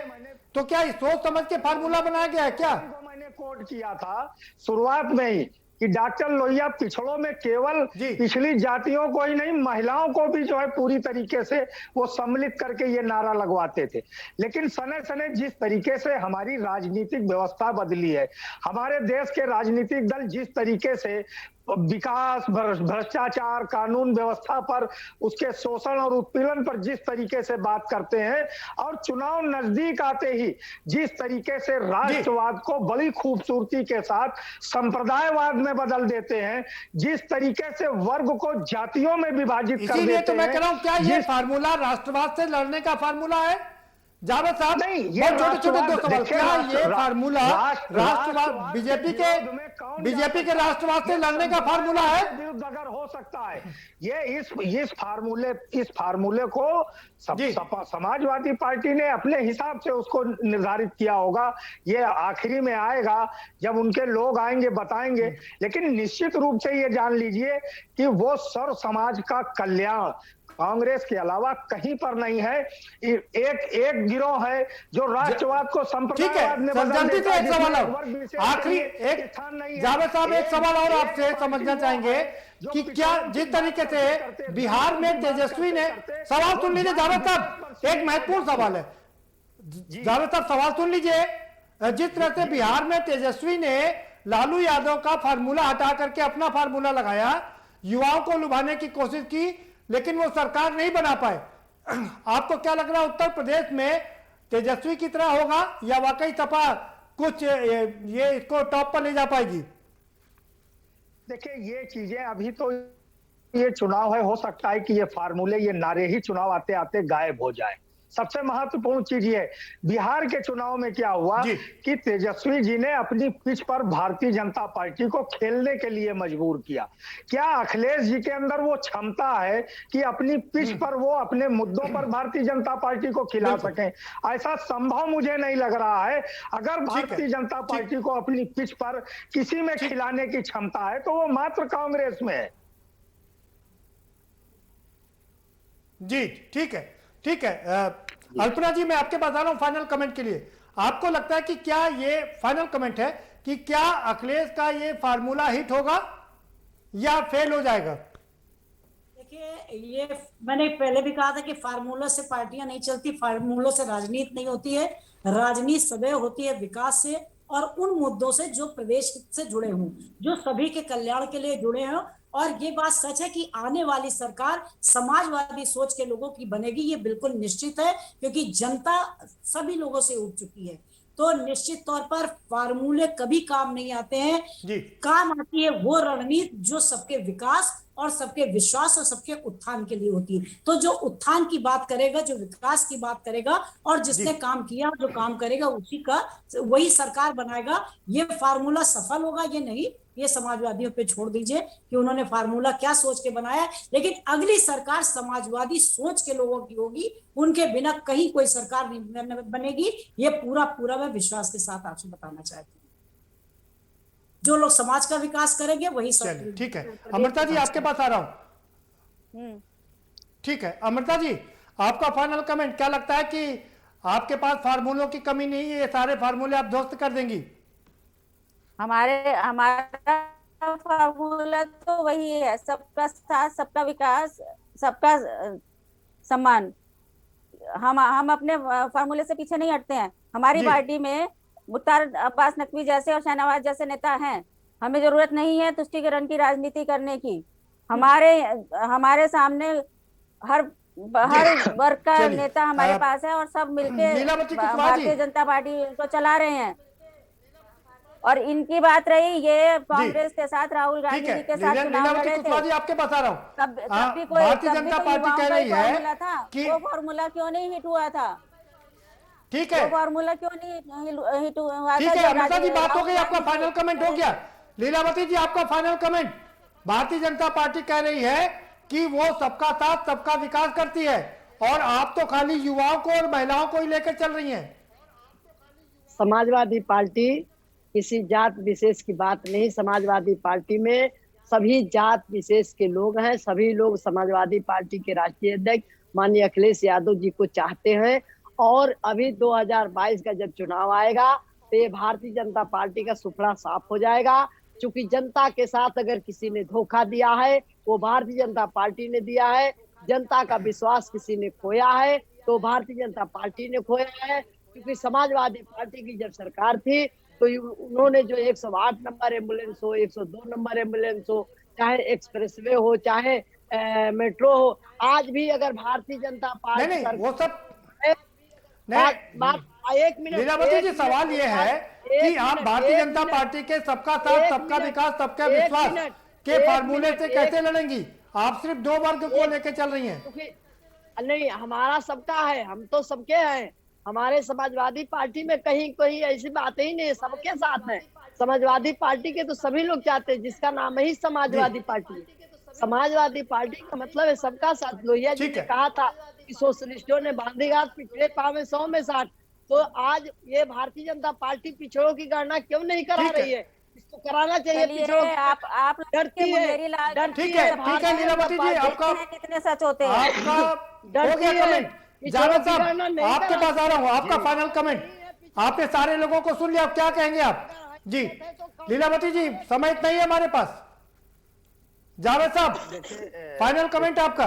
तो क्या सोच समझ के फार्मूला बनाया गया है क्या? मैंने कोट किया था शुरुआत में ही कि डॉक्टर लोहिया पिछड़ों में केवल पिछली जातियों को ही नहीं, महिलाओं को भी जो है पूरी तरीके से वो सम्मिलित करके ये नारा लगवाते थे। लेकिन सने सने जिस तरीके से हमारी राजनीतिक व्यवस्था बदली है, हमारे देश के राजनीतिक दल जिस तरीके से विकास, भ्रष्टाचार, कानून व्यवस्था पर, उसके शोषण और उत्पीड़न पर जिस तरीके से बात करते हैं और चुनाव नजदीक आते ही जिस तरीके से राष्ट्रवाद को बड़ी खूबसूरती के साथ संप्रदायवाद में बदल देते हैं, जिस तरीके से वर्ग को जातियों में विभाजित कर देते हैं। तो मैं कह रहा हूं, क्या ये फार्मूला राष्ट्रवाद से लड़ने का फार्मूला है? जावेद साहब, नहीं, ये बहुत छोटे छोटे दो सवाल। देखिए, क्या ये फार्मूला राष्ट्रवाद राष्ट्रवाद बीजेपी के राष्ट्रवाद से लड़ने का फार्मूला है? विरुद्ध अगर हो सकता है, ये इस फार्मूले को समाजवादी पार्टी ने अपने हिसाब से उसको निर्धारित किया होगा। ये आखिरी में आएगा जब उनके लोग आएंगे बताएंगे, लेकिन निश्चित रूप से ये जान लीजिए कि वो सर्व समाज का कल्याण कांग्रेस के अलावा कहीं पर नहीं है। एक गिरोह है जो राष्ट्रवाद को संप्रदायवाद में बदल देता है। एक सवाल और आखिरी, एक जावेद साहब, एक सवाल और आपसे समझना चाहेंगे कि क्या जिस तरीके से बिहार में तेजस्वी ने, सवाल सुन लीजिए जावेद साहब, एक महत्वपूर्ण सवाल है जावेद साहब, सवाल सुन लीजिए। जिस तरह से बिहार में तेजस्वी ने लालू यादव का फार्मूला हटा करके अपना फार्मूला लगाया, युवाओं को लुभाने की कोशिश की, लेकिन वो सरकार नहीं बना पाए। आपको क्या लग रहा है, उत्तर प्रदेश में तेजस्वी की तरह होगा या वाकई सपा कुछ ये इसको टॉप पर ले जा पाएगी? देखिए, ये चीजें अभी तो ये चुनाव है, हो सकता है कि ये फार्मूले, ये नारे ही चुनाव आते आते गायब हो जाए। सबसे महत्वपूर्ण चीज ये बिहार के चुनाव में क्या हुआ कि तेजस्वी जी ने अपनी पिच पर भारतीय जनता पार्टी को खेलने के लिए मजबूर किया। क्या अखिलेश जी के अंदर वो क्षमता है कि अपनी पिच पर वो अपने मुद्दों पर भारतीय जनता पार्टी को खिला सकें? ऐसा संभव मुझे नहीं लग रहा है। अगर भारतीय जनता पार्टी को अपनी पिच पर किसी में खिलाने की क्षमता है तो वो मात्र कांग्रेस में है। जी ठीक है, ठीक है। अल्पना जी, मैं आपके पास आ रहा हूं फाइनल कमेंट के लिए। आपको लगता है कि क्या ये फाइनल कमेंट है कि क्या अखिलेश का ये फार्मूला हिट होगा या फेल हो जाएगा? देखिए, ये मैंने पहले भी कहा था कि फार्मूला से पार्टियां नहीं चलती, फार्मूलों से राजनीति नहीं होती है। राजनीति सदैव होती है विकास से और उन मुद्दों से जो प्रदेश से जुड़े हों, जो सभी के कल्याण के लिए जुड़े हों। और ये बात सच है कि आने वाली सरकार समाजवादी सोच के लोगों की बनेगी, ये बिल्कुल निश्चित है, क्योंकि जनता सभी लोगों से उठ चुकी है। तो निश्चित तौर पर फार्मूले कभी काम नहीं आते हैं, काम आती है वो रणनीति जो सबके विकास और सबके विश्वास और सबके उत्थान के लिए होती है। तो जो उत्थान की बात करेगा, जो विकास की बात करेगा और जिसने काम किया, जो काम करेगा, उसी का वही सरकार बनाएगा। ये फार्मूला सफल होगा ये नहीं, ये समाजवादियों पे छोड़ दीजिए कि उन्होंने फार्मूला क्या सोच के बनाया है। लेकिन अगली सरकार समाजवादी सोच के लोगों की होगी, उनके बिना कहीं कोई सरकार नहीं बनेगी। ये पूरा मैं विश्वास के साथ आपसे बताना चाहती हूँ। जो लोग समाज का विकास करेंगे वही सब। ठीक है, अमृता जी आपके पास आ रहा हूँ। ठीक है अमृता जी, आपका फाइनल कमेंट, क्या लगता है कि आपके पास फार्मूलों की कमी नहीं है, ये सारे फार्मूले आप ध्वस्त कर देंगी? हमारा फार्मूला तो वही है, सबका साथ, सबका विकास, सबका सम्मान। हम अपने फार्मूले से पीछे नहीं हटते हैं। हमारी पार्टी में मुख्तार अब्बास नकवी जैसे और शाहनवाज जैसे नेता हैं। हमें जरूरत नहीं है तुष्टीकरण की राजनीति करने की। हमारे सामने हर वर्ग का नेता हमारे पास है और सब मिलके भारतीय जनता पार्टी को चला रहे हैं। और इनकी बात रही ये कांग्रेस के साथ, राहुल गांधी जी के साथ चुनाव लड़े थे। आपके पास आ रहा हूँ। भारतीय जनता पार्टी कह रही है कि वो फार्मूला क्यों नहीं हिट हुआ था? ठीक है, वो फार्मूला क्यों नहीं हिट हुआ था? ठीक है अमृता जी, बात हो गई, आपका फाइनल कमेंट हो गया। लीलावती जी आपका final comment. Bharatiya Janata party कह रही है कि वो सबका साथ, सबका विकास करती है और आप तो खाली युवाओं को और महिलाओं को ही लेकर चल रही हैं। समाजवादी पार्टी किसी जात विशेष की बात नहीं। समाजवादी पार्टी में सभी जात विशेष के लोग हैं। सभी लोग समाजवादी पार्टी के राष्ट्रीय अध्यक्ष माननीय अखिलेश यादव जी को चाहते हैं। और अभी 2022 का जब चुनाव आएगा तो ये भारतीय जनता पार्टी का सुपड़ा साफ हो जाएगा। क्योंकि जनता के साथ अगर किसी ने धोखा दिया है वो भारतीय जनता पार्टी ने दिया है। जनता का विश्वास किसी ने खोया है तो भारतीय जनता पार्टी ने खोया है। क्योंकि समाजवादी पार्टी की जब सरकार थी तो उन्होंने जो 108 नंबर एम्बुलेंस हो, 102 नंबर एम्बुलेंस हो, चाहे एक्सप्रेसवे हो, चाहे मेट्रो हो, आज भी अगर भारतीय जनता पार्टी वो सब बात एक मिनट लीलावती जी, सवाल ये है कि आप भारतीय जनता पार्टी के सबका साथ, सबका विकास, सबका विश्वास के फार्मूले से कैसे लड़ेंगी? आप सिर्फ दो वर्ग को लेकर चल रही हैं। नहीं, हमारा सबका है, हम तो सबके हैं। हमारे समाजवादी पार्टी में कहीं कोई ऐसी बात ही नहीं है, सबके साथ है। समाजवादी पार्टी के तो सभी लोग चाहते हैं, जिसका नाम ही समाजवादी पार्टी है। समाजवादी पार्टी का मतलब है सबका साथ। लोहिया जी ने कहा था कि सोशलिस्टों ने बांधी घाट पिछड़े पावे 100 में 60, तो आज ये भारतीय जनता पार्टी पिछड़ों की गणना क्यों नहीं करा रही है? इसको कराना चाहिए। पिछड़ों आप डरती है, ठीक है लीलावती जी, आपका कितने सच होते हैं? आपका हो गया कमेंट। जावेद साहब आपके पास आ रहा हूँ, आपका फाइनल कमेंट। आपने सारे लोगों को सुन लिया, अब क्या कहेंगे आप? जी लीलावती जी, समय इतना ही है हमारे पास। जावेद साहब फाइनल कमेंट आपका।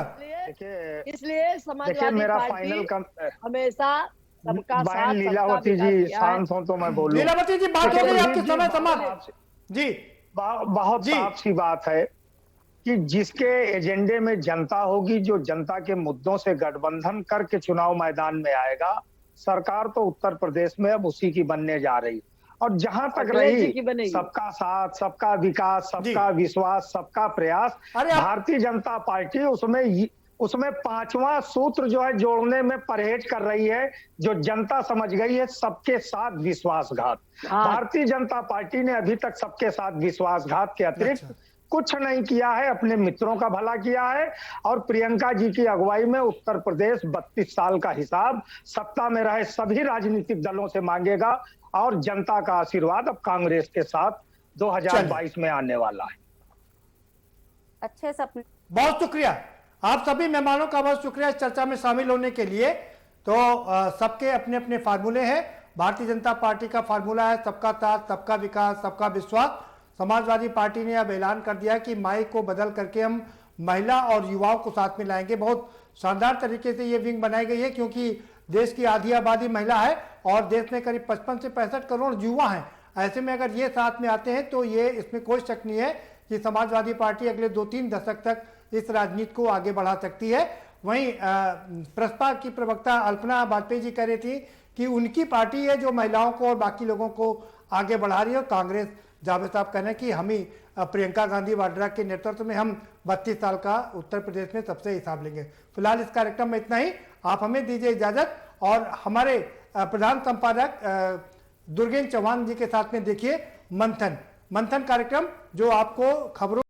इसलिए समाजवादी मेरा पार्टी फाइनल हमेशा सबका साथ, लीलावती जी शांत हो तो मैं बोलूं। लीलावती जी बात हो गई आपकी, समय समाप्त। जी बहुत साफ सी बात है कि जिसके एजेंडे में जनता होगी, जो जनता के मुद्दों से गठबंधन करके चुनाव मैदान में आएगा, सरकार तो उत्तर प्रदेश में अब उसी की बनने जा रही। और जहां तक रही सबका साथ, सबका विकास, सबका विश्वास, सबका प्रयास, भारतीय जनता पार्टी उसमें पांचवा सूत्र जो है जोड़ने में परहेज कर रही है, जो जनता समझ गई है, सबके साथ विश्वासघात। भारतीय जनता पार्टी ने अभी तक सबके साथ विश्वासघात के अतिरिक्त कुछ नहीं किया है, अपने मित्रों का भला किया है। और प्रियंका जी की अगुवाई में उत्तर प्रदेश 32 साल का हिसाब सत्ता में रहे सभी राजनीतिक दलों से मांगेगा, और जनता का आशीर्वाद अब कांग्रेस के साथ 2022 में आने वाला है। अच्छे सपने। बहुत शुक्रिया आप सभी मेहमानों का, बहुत शुक्रिया इस चर्चा में शामिल होने के लिए। तो सबके अपने अपने फार्मूले हैं। भारतीय जनता पार्टी का फार्मूला है सबका साथ, सबका विकास, सबका विश्वास। समाजवादी पार्टी ने अब ऐलान कर दिया कि माई को बदल करके हम महिला और युवाओं को साथ में लाएंगे। बहुत शानदार तरीके से ये विंग बनाई गई है, क्योंकि देश की आधी आबादी महिला है और देश में करीब 55 से 65 करोड़ युवा हैं। ऐसे में अगर ये साथ में आते हैं तो ये इसमें कोई शक नहीं है कि समाजवादी पार्टी अगले 2-3 दशक तक इस राजनीति को आगे बढ़ा सकती है। वहीं प्रसपा की प्रवक्ता अल्पना वाजपेयी जी कह रही थी कि उनकी पार्टी है जो महिलाओं को और बाकी लोगों को आगे बढ़ा रही है। कांग्रेस, जावेद साहब कह रहे हैं कि हम ही प्रियंका गांधी वाड्रा के नेतृत्व में हम 32 साल का उत्तर प्रदेश में सबसे हिसाब लेंगे। फिलहाल इस कार्यक्रम में इतना ही। आप हमें दीजिए इजाजत और हमारे प्रधान संपादक दुर्गेन चौहान जी के साथ में देखिए मंथन कार्यक्रम, जो आपको खबरों